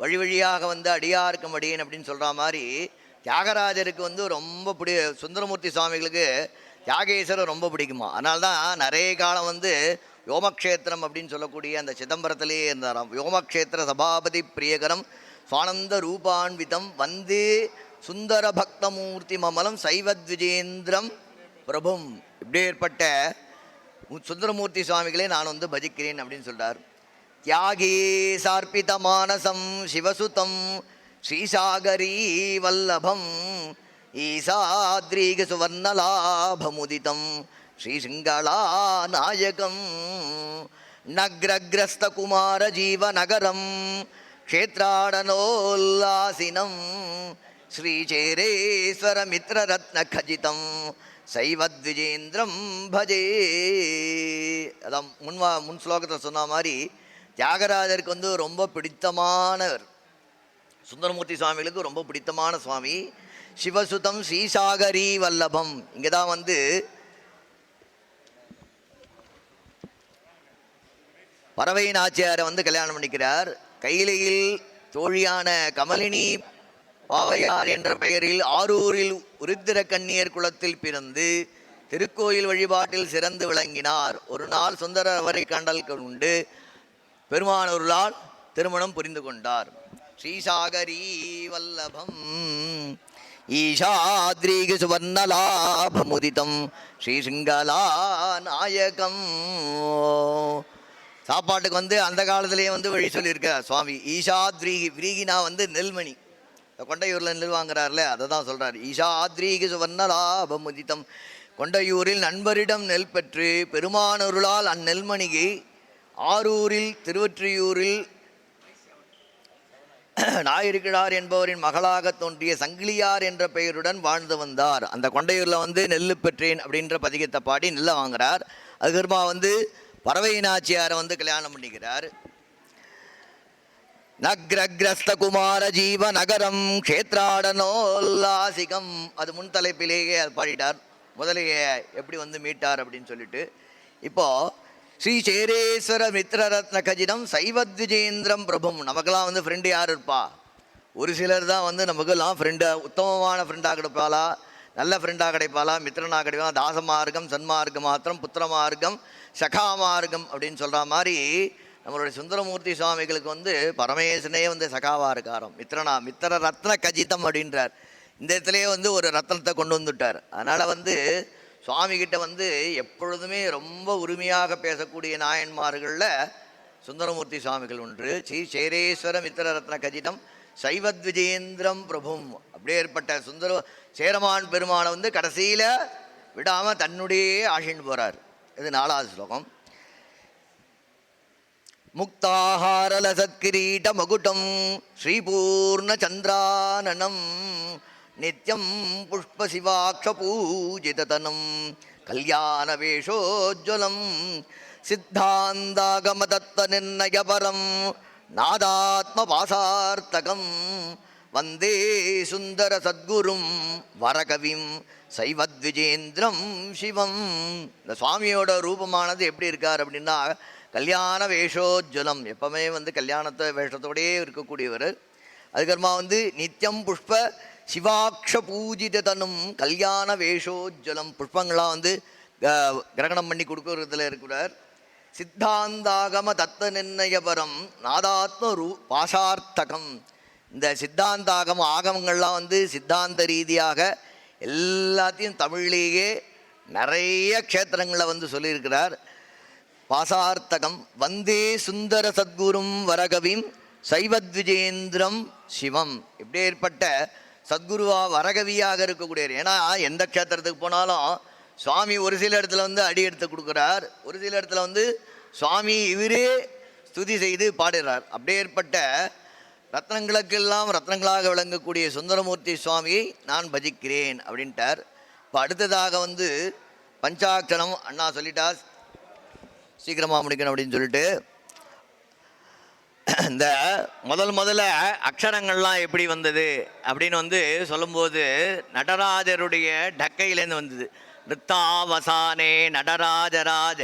வழி வழியாக வந்து அடியாருக்கும் அடியேன் அப்படின்னு சொல்கிற மாதிரி தியாகராஜருக்கு வந்து ரொம்ப சுந்தரமூர்த்தி சுவாமிகளுக்கு தியாகேசரை ரொம்ப பிடிக்குமா. அதனால தான் நிறைய காலம் வந்து யோமக்ஷேத்திரம் அப்படின்னு சொல்லக்கூடிய அந்த சிதம்பரத்திலேயே இருந்தாராம். யோமக்ஷேத்திர சபாபதி பிரியகரம் சுவானந்த ரூபான்விதம் வந்து சுந்தர பக்தமூர்த்தி மமலம் சைவத்விஜேந்திரம் பிரபும். இப்படி ஏற்பட்ட சுந்தரமூர்த்தி சுவாமிகளே நான் வந்து பஜிக்கிறேன் அப்படின்னு சொல்கிறார். தியாகே சார்பித மானசம் சிவசுதம் ஸ்ரீசாகரி வல்லபம் ஈசாத்ரீக சுவர்ணலாபமுதிதம் ஸ்ரீசிங்களா நாயகம் நக்ரக்ரஸ்த குமார ஜீவநகரம் க்ஷேத்ராடனோல்லாசினம் ஸ்ரீசேரேஸ்வர மித்ரரத்ன கஜிதம் சைவத்விஜேந்திரம் பஜே. அதான் முன் ஸ்லோகத்தில் சொன்ன மாதிரி தியாகராஜருக்கு வந்து ரொம்ப பிடித்தமானவர், சுந்தரமூர்த்தி சுவாமிகளுக்கு ரொம்ப பிடித்தமான சுவாமி. சிவசுதம் ஸ்ரீசாகரி வல்லபம். இங்கே தான் வந்து பறவை நாச்சியாரை வந்து கல்யாணம் பண்ணிக்கிறார். கையிலையில் தோழியான கமலினி பாவையார் என்ற பெயரில் ஆரூரில் உருத்திர கன்னியர் குலத்தில் பிறந்து திருக்கோயில் வழிபாட்டில் சிறந்து விளங்கினார். ஒரு நாள் சுந்தரர் அவரை கண்டல் உண்டு பெருமானொருளால் திருமணம் புரிந்து கொண்டார். ஸ்ரீசாகரி வல்லபம் ஈஷாத்ரீக சுவர்ணலாபமுதிதம் ஸ்ரீசிங்களா நாயகம். சாப்பாட்டுக்கு அந்த காலத்திலேயே வழி சொல்லியிருக்கார் சுவாமி. ஈஷாத்ரீகி, விரீகினா நெல்மணி, கொண்டையூரில் நெல் வாங்குறாருல அதை தான் சொல்கிறார். ஈஷாத்ரீகி சுவர்ணலாபமுதிதம், கொண்டையூரில் நண்பரிடம் நெல் பெற்று பெருமானொருளால் அந்நெல்மணியை ஆரூரில் திருவொற்றியூரில் நாயிருக்கிறார் என்பவரின் மகளாக தோன்றிய சங்கிலியார் என்ற பெயருடன் வாழ்ந்து வந்தார். அந்த கொண்டையூரில் நெல் பெற்றேன் அப்படின்ற பதிகத்தை பாடி நெல்லை வாங்குறார். அதுக்கப்புறமா பறவை நாச்சியாரை கல்யாணம் பண்ணிக்கிறார். நக்ரக்ரஸ்த குமார ஜீவ நகரம் க்ஷேத்ராடனோல்லாசிகம், அது முன் தலைப்பிலேயே அது பாடிட்டார். முதலையே எப்படி மீட்டார் அப்படின்னு சொல்லிட்டு. இப்போது ஸ்ரீ சேரேஸ்வர மித்ரரத்ன கஜினம் சைவத்விஜேந்திரம் பிரபும். நமக்கெல்லாம் ஃப்ரெண்டு யார் இருப்பா? ஒரு சிலர் தான் நமக்கெல்லாம் ஃப்ரெண்டு, உத்தமமான ஃப்ரெண்டாக கிடைப்பாளா, நல்ல ஃப்ரெண்டாக கிடைப்பாளா, மித்திரனாக கிடைப்பாளா. தாசமார்க்கம், சன்மார்க்கம் மாத்திரம், புத்திரமார்க்கம், சகாமார்க்கம் அப்படின்னு சொல்கிற மாதிரி நம்மளுடைய சுந்தரமூர்த்தி சுவாமிகளுக்கு பரமேசனே சகாவாக இருக்காராம். மித்திர ரத்ன கஜிதம் அப்படின்றார். இந்த இடத்துலேயே ஒரு ரத்னத்தை கொண்டு வந்துட்டார். அதனால் சுவாமிகிட்ட எப்பொழுதுமே ரொம்ப உரிமையாக பேசக்கூடிய நாயன்மார்களில் சுந்தரமூர்த்தி சுவாமிகள் ஒன்று. ஸ்ரீ சேரேஸ்வர மித்திரரத்ன கஜிதம் சைவத்விஜேந்திரம் பிரபும். அப்படியே ஏற்பட்ட சேரமான் பெருமானை கடைசியில் விடாமல் தன்னுடைய ஆஷின்னு போகிறார். இது 4வது ஸ்லோகம். முக்தாஹாரலசத்கிரீட மகுடம் ஸ்ரீபூர்ண சந்திரானனம் நித்யம் புஷ்ப சிவாக்ஷ பூஜிததனம் கல்யாண வேஷோஜ்வலம் சித்தாந்தாகம தத்வ நிர்ணயபரம் நாதாத்ம பாசார்த்தகம் வந்தே சுந்தர சத்குரும் வரகவிம் சைவத்விஜேந்திரம் சிவம். இந்த சுவாமியோட ரூபமானது எப்படி இருக்கார் அப்படின்னா கல்யாண வேஷோஜ்வலம், எப்பவுமே கல்யாணத்தை வேஷத்தோடையே இருக்கக்கூடியவர். அதுக்கப்புறமா நித்தியம் புஷ்ப சிவாக்ஷ பூஜிதனும் கல்யாண வேஷோஜ்வலம், புஷ்பங்களாம் கிரகணம் பண்ணி கொடுக்கறதுல இருக்கிறார். சித்தாந்தாகம தத்துவ நிர்ணயபரம் நாதாத்ம பாசார்த்தகம். இந்த சித்தாந்தாகம ஆகமங்கள்லாம் சித்தாந்த ரீதியாக எல்லாத்தையும் தமிழ்லேயே நிறைய க்ஷேத்திரங்களை சொல்லியிருக்கிறார். பாசார்த்தகம் வந்தே சுந்தர சத்குரும் வரகவிம் சைவத்விஜேந்திரம் சிவம். இப்படி ஏற்பட்ட சத்குருவா வரகவியாக இருக்கக்கூடியவர். ஏன்னா எந்த க்ஷேத்திரத்துக்கு போனாலும் சுவாமி ஒரு சில இடத்துல அடி எடுத்து கொடுக்குறார், ஒரு சில இடத்துல சுவாமி இவரே ஸ்துதி செய்து பாடுகிறார். அப்படியே ஏற்பட்ட ரத்னங்களுக்கெல்லாம் ரத்னங்களாக விளங்கக்கூடிய சுந்தரமூர்த்தி சுவாமியை நான் பஜிக்கிறேன் அப்படின்ட்டார். இப்போ அடுத்ததாக பஞ்சாட்சரம் அண்ணா சொல்லிட்டா சீக்கிரமாக முடிக்கணும் அப்படின்னு சொல்லிட்டு இந்த முதல்ல அக்ஷரங்கள்லாம் எப்படி வந்தது அப்படின்னு சொல்லும்போது நடராஜருடைய டக்கையிலேருந்து வந்தது. நிறுத்தாவசானே நடராஜராஜ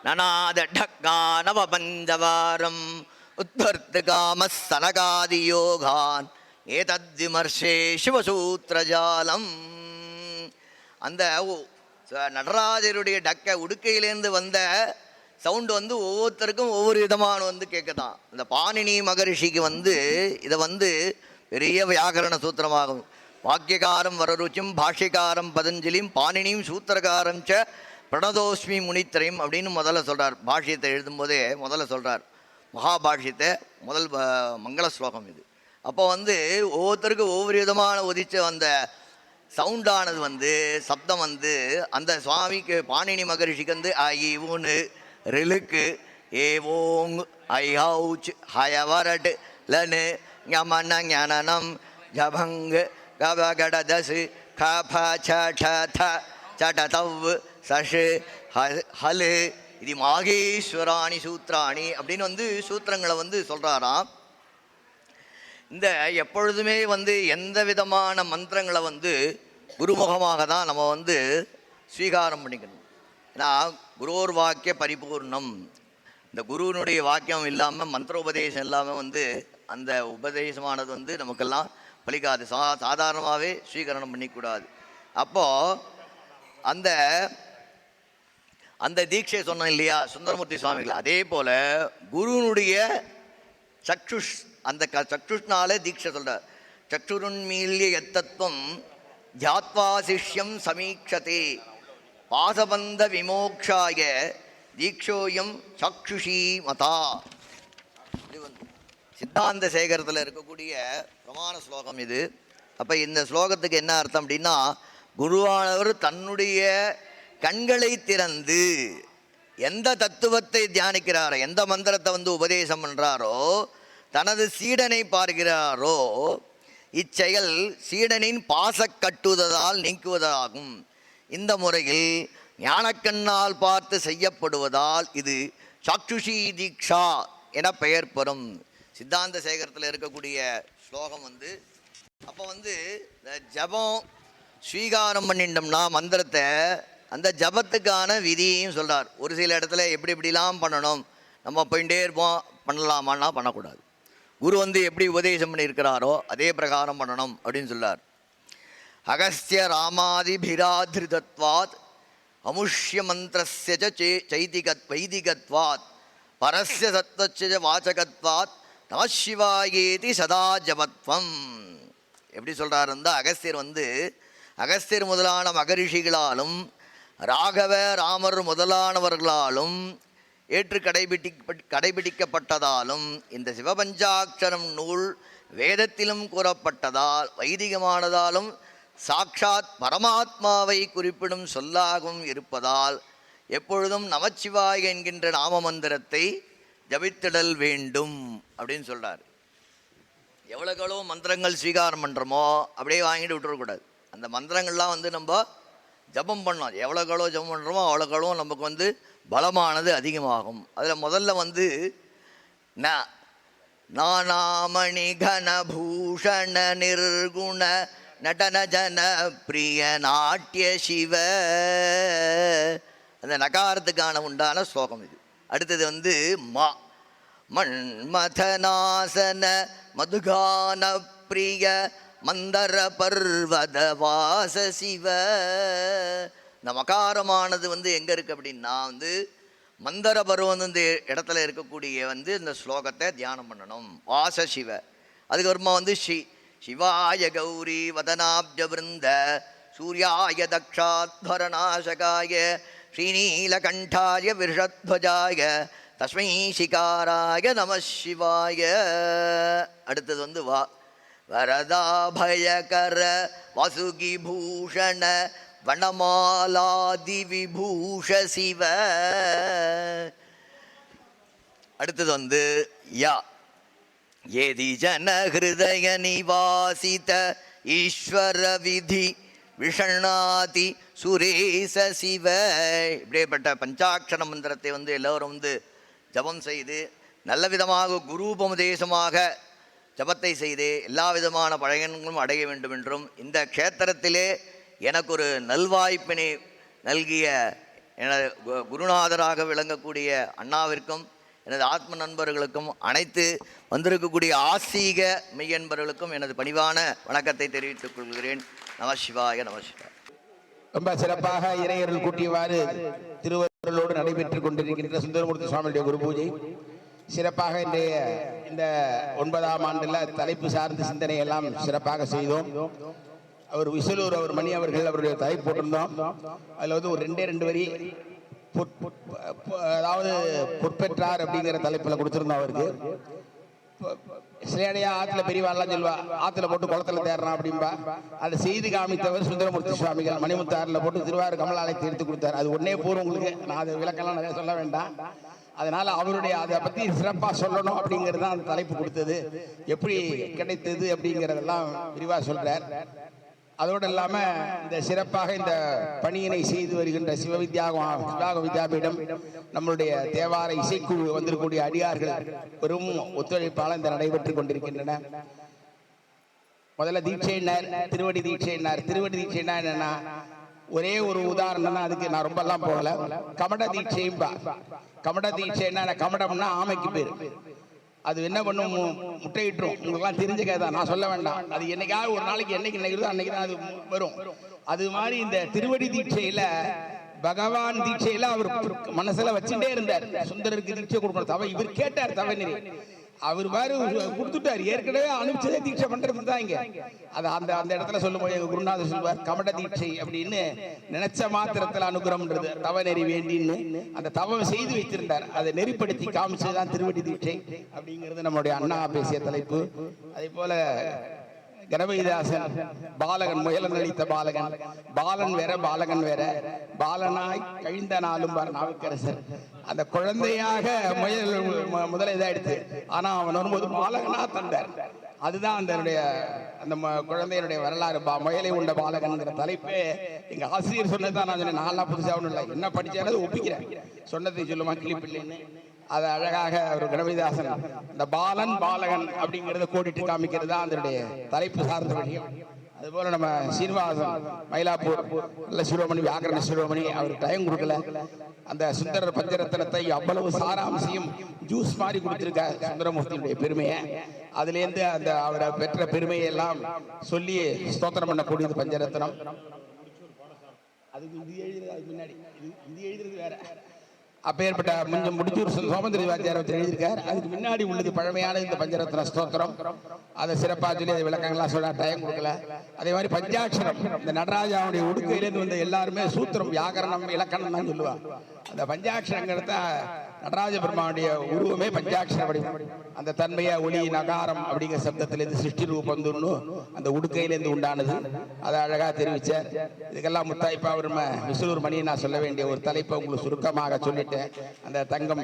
நனாத டக்கா நவ பஞ்சவாரம் உத்வர்த்து காம சனகாதி யோகான் ஏதத்விமர்ஷே சிவசூத்திரஜாலம். அந்த நடராஜருடைய டக்கை உடுக்கையிலேருந்து வந்த சவுண்டு ஒவ்வொருத்தருக்கும் ஒவ்வொரு விதமான கேட்கதான். இந்த பாணினி மகரிஷிக்கு இதை பெரிய வியாக்கரண சூத்திரமாகும். வாக்கியகாரம் வரருச்சிம் பாஷ்யகாரம் பதஞ்சலியும் பாணினியும் சூத்திரகாரம் ச பிரணதோஸ்மி முனித்திரையும் அப்படின்னு முதல்ல சொல்கிறார். பாஷ்யத்தை எழுதும்போதே முதல்ல சொல்கிறார். மகாபாஷ்யத்தை முதல் மங்கள ஸ்லோகம் இது. அப்போ ஒவ்வொருத்தருக்கும் ஒவ்வொரு விதமான உதிச்ச அந்த சவுண்டானது சப்தம் அந்த சுவாமிக்கு பாணினி மகரிஷிக்கு ஐ ஊனு ரிலுக்கு ஏ ஓங் ஐ ஹவுச் ஹயவரட் லனு ஞமன ஞனனம் ஜபங்கு கபகடதசு கப சட சடதவ் சஷு ஹலு இது மாகேஸ்வராணி சூத்ராணி அப்படின்னு சூத்திரங்களை சொல்கிறாராம். இந்த எப்பொழுதுமே எந்த விதமான மந்திரங்களை குருமுகமாக தான் நம்ம ஸ்வீகாரம் பண்ணிக்கணும். ஏன்னா குருவோர் வாக்கிய பரிபூர்ணம். இந்த குருவினுடைய வாக்கியம் இல்லாமல் மந்திரோபதேசம் இல்லாமல் அந்த உபதேசமானது நமக்கெல்லாம் பலிக்காது. சாதாரணமாகவே ஸ்வீகரணம் பண்ணிக்கூடாது. அப்போது அந்த அந்த தீட்சை சொன்னோம் இல்லையா சுந்தரமூர்த்தி சுவாமிகள், அதே போல குருனுடைய சக்ஷுஷ், அந்த சக்ஷுஷ்னாலே தீட்சை சொல்றார். சக்ஷுருன்மீல்ய எத்தத்துவம் ஜாத்வா சிஷ்யம் சமீக்ஷதே பாசபந்த விமோக்ஷாய தீக்ஷோயம் சக்ஷுஷி மதா. இது வந்து சித்தாந்த சேகரத்தில் இருக்கக்கூடிய பிரமாண ஸ்லோகம் இது. அப்போ இந்த ஸ்லோகத்துக்கு என்ன அர்த்தம் அப்படின்னா, குருவானவர் தன்னுடைய கண்களை திறந்து எந்த தத்துவத்தை தியானிக்கிறாரோ, எந்த மந்திரத்தை வந்து உபதேசம் பண்ணுறாரோ, தனது சீடனை பார்க்கிறாரோ, இச்செயல் சீடனின் பாசக்கட்டுதலால் நீக்குவதாகும். இந்த முறையில் ஞானக்கண்ணால் பார்த்து செய்யப்படுவதால் இது சாக்ஷுஷி தீக்ஷா என பெயர் பெறும். சித்தாந்த சேகரத்தில் இருக்கக்கூடிய ஸ்லோகம் வந்து, அப்போ வந்து இந்த ஜபம் ஸ்வீகாரம் பண்ணிட்டோம்னா மந்திரத்தை, அந்த ஜபத்துக்கான விதியையும் சொல்கிறார். ஒரு சில இடத்துல எப்படி எப்படிலாம் பண்ணணும், நம்ம போயிட்டே இருப்போம், பண்ணலாமான்னா பண்ணக்கூடாது. குரு வந்து எப்படி உபதேசம் பண்ணியிருக்கிறாரோ அதே பிரகாரம் பண்ணணும் அப்படின்னு சொல்கிறார். அகஸ்திய ராமாதிபிராதிருதத்வாத் அமுஷ்ய மந்திரஸ்ய வைதிகத்வாத் பரஸ்ய சத்வஸ்ய வாசகத்வாத் நமசிவாயேதி சதா ஜபத்வம். எப்படி சொல்கிறார் இருந்தால், அகஸ்தியர் முதலான மகரிஷிகளாலும் ராகவ ராமர் முதலானவர்களாலும் ஏற்று கடைபிடிக்கப்பட்டதாலும் இந்த சிவபஞ்சாட்சரம் நூல் வேதத்திலும் கூறப்பட்டதால் வைதிகமானதாலும் சாக்ஷாத் பரமாத்மாவை குறிப்பிடும் சொல்லாகவும் இருப்பதால் எப்பொழுதும் நமச்சிவாய என்கின்ற நாம மந்திரத்தை ஜபித்திடல் வேண்டும் அப்படின்னு சொல்கிறார். எவ்வளோக்களோ மந்திரங்கள் ஸ்வீகாரம் பண்ணுறோமோ அப்படியே வாங்கிட்டு விட்டுறக்கூடாது. அந்த மந்திரங்கள்லாம் வந்து நம்ம ஜபம் பண்ணோம். எவ்வளோக்களோ ஜபம் பண்ணுறோமோ அவ்வளோக்களோ நமக்கு வந்து பலமானது அதிகமாகும். அதில் முதல்ல வந்து நானாமணி கனபூஷண நிர்குண நடன ஜன பிரிய நாட்டிய சிவ, அந்த நகாரத்துக்கான உண்டான ஸ்லோகம் இது. அடுத்தது வந்து மன்மதநாசன மதுகான பிரிய மந்தர பர்வத வாச சிவ. இந்த மகாரமானது வந்து எங்கே இருக்குது அப்படின்னா வந்து மந்தர பருவம் இந்த இடத்துல இருக்கக்கூடிய வந்து இந்த ஸ்லோகத்தை தியானம் பண்ணணும். வாச சிவ. அதுக்கப்புறமா வந்து சிவாய கௌரி வதனாப்ஜ விருந்த சூர்யாய தக்ஷாத்வரநாசகாய ஸ்ரீநீலகண்டாய விருஷத்வஜாய தஸ்மை சிகாராய நம சிவாய. அடுத்தது வந்து வரதாபயகர வசுகி பூஷண வனமாலாதி விபூஷ சிவ. அடுத்தது வந்து ஏதி ஜன ஹிருதய நிவாசித ஈஸ்வர விதி விஷணாதி சுரேச சிவ. இப்படிப்பட்ட பஞ்சாட்சர மந்திரத்தை வந்து எல்லோரும் வந்து ஜபம் செய்து நல்ல விதமாக குரூபமுதேசமாக ஜபத்தை செய்து எல்லா விதமான பழகங்களும் அடைய வேண்டும் என்றும், இந்த க்ஷேத்திரத்திலே எனக்கு ஒரு நல்வாய்ப்பினை நல்கிய எனது குருநாதராக விளங்கக்கூடிய அண்ணாவிற்கும் எனது ஆத்ம நண்பர்களுக்கும் அனைத்து வந்திருக்கக்கூடிய ஆசீக மெய்யன்பர்களுக்கும் எனது பணிவான வணக்கத்தை தெரிவித்துக் கொள்கிறேன். நமசிவாய நமசிவாய. ரொம்ப சிறப்பாக இறையர்கள் கூட்டியவாறு திருவருளோடு நடைபெற்றுக் கொண்டிருக்கின்ற சுந்தரமூர்த்தி சுவாமியுடைய குரு பூஜை சிறப்பாக இன்றைய இந்த 9ஆம் ஆண்டில் தலைப்பு சார்ந்த சிந்தனை எல்லாம் சிறப்பாக செய்தோம். அவர் விசலூர் அவர் மணி அவர்கள் அவருடைய தலைப்பு போட்டிருந்தோம். அதில் வந்து ஒரு 2 வரி அதாவது பொற்பெற்றார் அப்படிங்கிற தலைப்பில் கொடுத்துருந்தோம். அவருக்கு சிலையடையா ஆற்றுல பெரியவாள்லாம் சொல்வா, ஆற்றுல போட்டு குளத்தில் தேடுறான் அப்படின்பா. அதை செய்து காமித்தவர் சுந்தரமூர்த்தி சுவாமிகள் மணிமுத்தாறில் போட்டு திருவாரூர் கமலாலயத்தை எடுத்து கொடுத்தார். அது ஒன்னே போரும் உங்களுக்கு, நான் அது விளக்கெல்லாம் நிறைய சொல்ல வேண்டாம். அதனால் அவருடைய அதை பற்றி சிறப்பாக சொல்லணும் அப்படிங்கிறது தான் அந்த தலைப்பு கொடுத்தது. எப்படி கிடைத்தது அப்படிங்கிறதெல்லாம் விரிவாக சொல்கிறார். அதோடு இல்லாமல் இந்த சிறப்பாக இந்த பணியினை செய்து வருகின்ற சிவ வித்யாபீடம் நம்மளுடைய தேவார இசைக்குழு வந்திருக்கக்கூடிய அடியார்கள் பெரும் ஒத்துழைப்பால் இந்த நடைபெற்று கொண்டிருக்கின்றன. முதல்ல தீட்சையினர், திருவடி தீட்சையினர். திருவடி தீட்சைனா என்னன்னா, ஒரே ஒரு உதாரணம் தான், அதுக்கு நான் ரொம்பலாம் போகல. கமட தீட்சையும்பா. கமட தீட்சைன்னா கமடம்னா ஆமைக்கு பேர். அது என்ன பண்ணும், முட்டையிட்டுரும். உங்களுக்குலாம் தெரிஞ்ச கதை தான், நான் சொல்ல வேண்டாம். அது என்னைக்காவது ஒரு நாளைக்கு என்னைக்கு நினைக்கிறதோ அன்னைக்கு தான் அது வரும். அது மாதிரி இந்த திருவடி தீட்சையில பகவான் தீட்சையில அவர் மனசுல வச்சுட்டே இருந்தார். சுந்தரருக்கு தீட்சை கொடுக்கணும் தவ இவர் கேட்டார் தவநெறி, அவர் மாதிரி கொடுத்துட்டார். ஏற்கனவே அனுப்பிச்சதே தீட்சை பண்றது தான் இங்க. அது அந்த அந்த இடத்துல சொல்லும்போது எங்க குருநாதர் சொல்வார், கமட தீட்சை அப்படின்னு நினைச்ச மாத்திரத்தில் அனுகிரகம்ன்றது தவநெறி வேண்டின்னு அந்த தவம் செய்து வைத்திருந்தார். அதை நெறிப்படுத்தி காமிச்சதுதான் திருவடி தீட்சை அப்படிங்கிறது நம்முடைய அண்ணா பேசிய தலைப்பு. அதே போல கணபதிதாசன் பாலகன், முயலன் அளித்த பாலகன், பாலன் வேற பாலகன் வேற, பாலனாய் கழிந்த நாளும் நாவுக்கரசர். அந்த குழந்தையாக முயல் முதல்ல இதாயிடுச்சு, ஆனா அவன் வரும்போது பாலகனா தந்தார். அதுதான் அந்த குழந்தையினுடைய வரலாறு. முயலை உண்ட பாலகன்கிற தலைப்பே எங்க ஆசிரியர் சொன்னதுதான். நான் சொன்னேன், நான்லாம் புதுசாக ஒன்றும் இல்லை, என்ன படிச்சேன்னு ஒப்பிக்கிறேன், சொன்னதை சொல்லுமா கிளிப்பிள்ளைன்னு. அது அழகாக ஒரு கணபதிதாசன் இந்த பாலன் பாலகன் அப்படிங்கிறத கோடிட்டு காமிக்கிறது தான் அதனுடைய தலைப்பு சார்ந்த விஷயம். அதுபோல நம்ம சீனிவாசன் மயிலாப்பூர் நல்ல சிரோமணி, வியாக்கரண சிரோமணி, அவர் டைம் கொடுக்கல. அந்த சுந்தரர் பஞ்சரத்னத்தை அவ்வளவு சாராம்சையும் ஜூஸ் மாதிரி கொடுத்திருக்கார் சுந்தரமூர்த்தியுடைய பெருமையை. அதுலேருந்து அந்த அவரை பெற்ற பெருமையை எல்லாம் சொல்லி ஸ்தோத்திரம் பண்ணக்கூடியது பஞ்சரத்னம். அதுக்கு இது எழுதுறது, அதுக்கு முன்னாடி இது எழுதுறது வேற. அப்பேற்பட்ட முடிச்சூர் சோமந்திரி வாத்தியார் எழுதியிருக்கார். அதுக்கு முன்னாடி உள்ளது பழமையான இந்த பஞ்சரத்ன ஸ்தோத்திரம். அதை சிறப்பாக சொல்லி அதை விளக்கங்கள்லாம் சொல்ல டைம் கொடுக்கல. அதே மாதிரி பஞ்சாட்சரம், இந்த நடராஜாவுடைய உடுக்கையிலேருந்து வந்த எல்லாருமே சூத்திரம், வியாக்கரணம், இலக்கணம் தான் சொல்லுவாங்க. அந்த பஞ்சாட்சரங்கிறத நடராஜ பெருமானுடைய உருவமே பஞ்சாட்சர வடிவம். அந்த தன்மையை ஒளி நகாரம் அப்படிங்கிற சப்தத்திலேருந்து சிருஷ்டி ரூபம் அந்த உடுக்கையிலேருந்து உண்டானது. அதை அழகாக தெரிவித்தார். இதுக்கெல்லாம் முத்தாய்ப்பா ஒரு விசுலூர் மணியை நான் சொல்ல வேண்டிய ஒரு தலைப்பை உங்களுக்கு சுருக்கமாக சொல்லிட்டேன். அந்த தங்கம்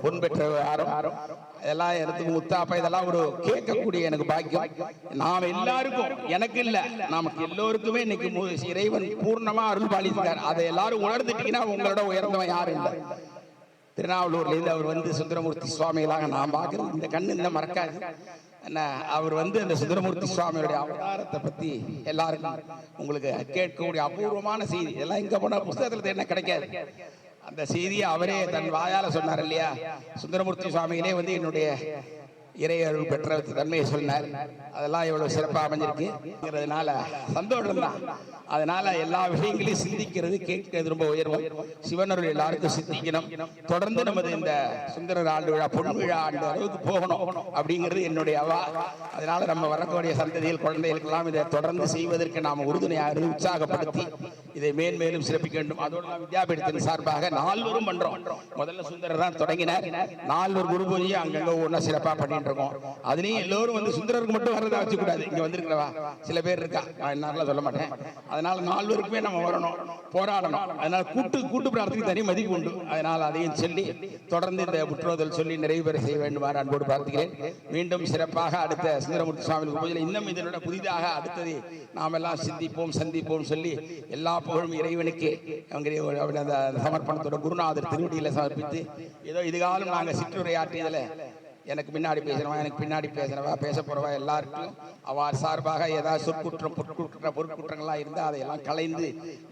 பொன் பெற்ற ஆரம் இதெல்லாம் எனக்கு முத்தாப்பா, இதெல்லாம் ஒரு கேட்கக்கூடிய எனக்கு பாக்கியம். நாம் எல்லாருக்கும், எனக்கு இல்லை, நமக்கு எல்லோருக்குமே இன்னைக்கு இறைவன் பூர்ணமா அருள் பாலித்தார். அதை எல்லாரும் உணர்ந்துட்டீங்கன்னா உங்களோட உயர்ந்தவன் யாரும் இல்லை. திருநாவலூர்லேருந்து அவர் வந்து சுந்தரமூர்த்தி சுவாமிகளாக நான் பார்க்குறது இந்த கண்ணு இந்த மறக்காது. அவர் வந்து அந்த சுந்தரமூர்த்தி சுவாமியுடைய அவதாரத்தை பற்றி எல்லாருக்கும் உங்களுக்கு கேட்கக்கூடிய அபூர்வமான செய்தி. எல்லாம் இங்கே போனால் புத்தகத்தில் என்ன கிடைக்காது. அந்த செய்தியை அவரே தன் வாயால் சொன்னார் இல்லையா. சுந்தரமூர்த்தி சுவாமிகளே வந்து என்னுடைய இறை அருள் பெற்ற தன்மையை சொன்னார். அதெல்லாம் எவ்வளவு சிறப்பாக அமைஞ்சிருக்குங்கிறதுனால சந்தோஷம் தான். அதனால எல்லா விஷயங்களையும் சிந்திக்கிறது, கேட்கிறது ரொம்ப உயர்வும். சிவனருள் எல்லாருக்கும் சிந்திக்கணும். தொடர்ந்து நமது இந்த சுந்தரர் ஆண்டு விழா, பொன் விழா ஆண்டு அளவுக்கு போகணும் அப்படிங்கிறது என்னுடைய அவா. அதனால நம்ம வரக்கூடிய சந்ததிகள், குழந்தைகளுக்கெல்லாம் இதை தொடர்ந்து செய்வதற்கு நாம் உறுதுணையாக உற்சாகப்படுத்தி இதை மேன்மேலும் சிறப்பிக்க வேண்டும். அதோடு நாம் வித்யாபீடத்தின் சார்பாக 4 பண்றோம். முதல்ல சுந்தரர் தான் தொடங்கினார். 4 குரு பூஜையை அங்கங்க ஒன்றா சிறப்பாக பண்ணிட்டு இருக்கோம். அதுலேயும் எல்லோரும் வந்து சுந்தரருக்கு மட்டும் வரதா வச்சுக்கூடாது. இங்க வந்திருக்கிறவா சில பேர் இருக்கா, நான் என்னால சொல்ல மாட்டேன். அதனால 4 நம்ம வரணும், போராடணும். அதனால கூட்டு பிரார்த்தனை தனி மதிப்பு உண்டு. அதனால அதையும் சொல்லி தொடர்ந்து இந்த முற்றோதல் சொல்லி நிறைவு பெற செய்ய வேண்டுமாறு அன்போடு பிரார்த்திக்கிறேன். மீண்டும் சிறப்பாக அடுத்த சுந்தரமூர்த்தி சுவாமி பூஜையில் இன்னும் இதனோட புதிதாக அடுத்தது நாம் எல்லாம் சிந்திப்போம், சந்திப்போம் சொல்லி எல்லா புகழும் இறைவனுக்கு அந்த சமர்ப்பணத்தோட குருநாதர் திருவடியில் சமர்ப்பித்து, ஏதோ இதுகாலம் நாங்கள் சிற்றுரையாற்றியதில் எனக்கு முன்னாடி பேசுறவா, எனக்கு பின்னாடி பேசுறவா, பேச போறவா எல்லாருக்கும் அவர் சார்பாக ஏதாவது சொற்குற்றம் பொருட்குற்றங்கள்லாம் இருந்தால் அதையெல்லாம் கலைந்து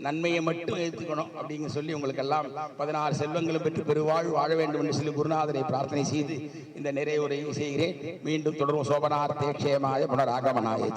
நன்மையை மட்டும் எடுத்துக்கணும் அப்படிங்க சொல்லி உங்களுக்கு எல்லாம் 16 செல்வங்களும் பெற்று பெருவாழ் வாழ வேண்டும் என்று சொல்லி குருநாதரை பிரார்த்தனை செய்து இந்த நிறைவுரையை செய்கிறேன். மீண்டும் தொடரும். சோபனார்த்தே க்ஷேமாய புனராகமனாய.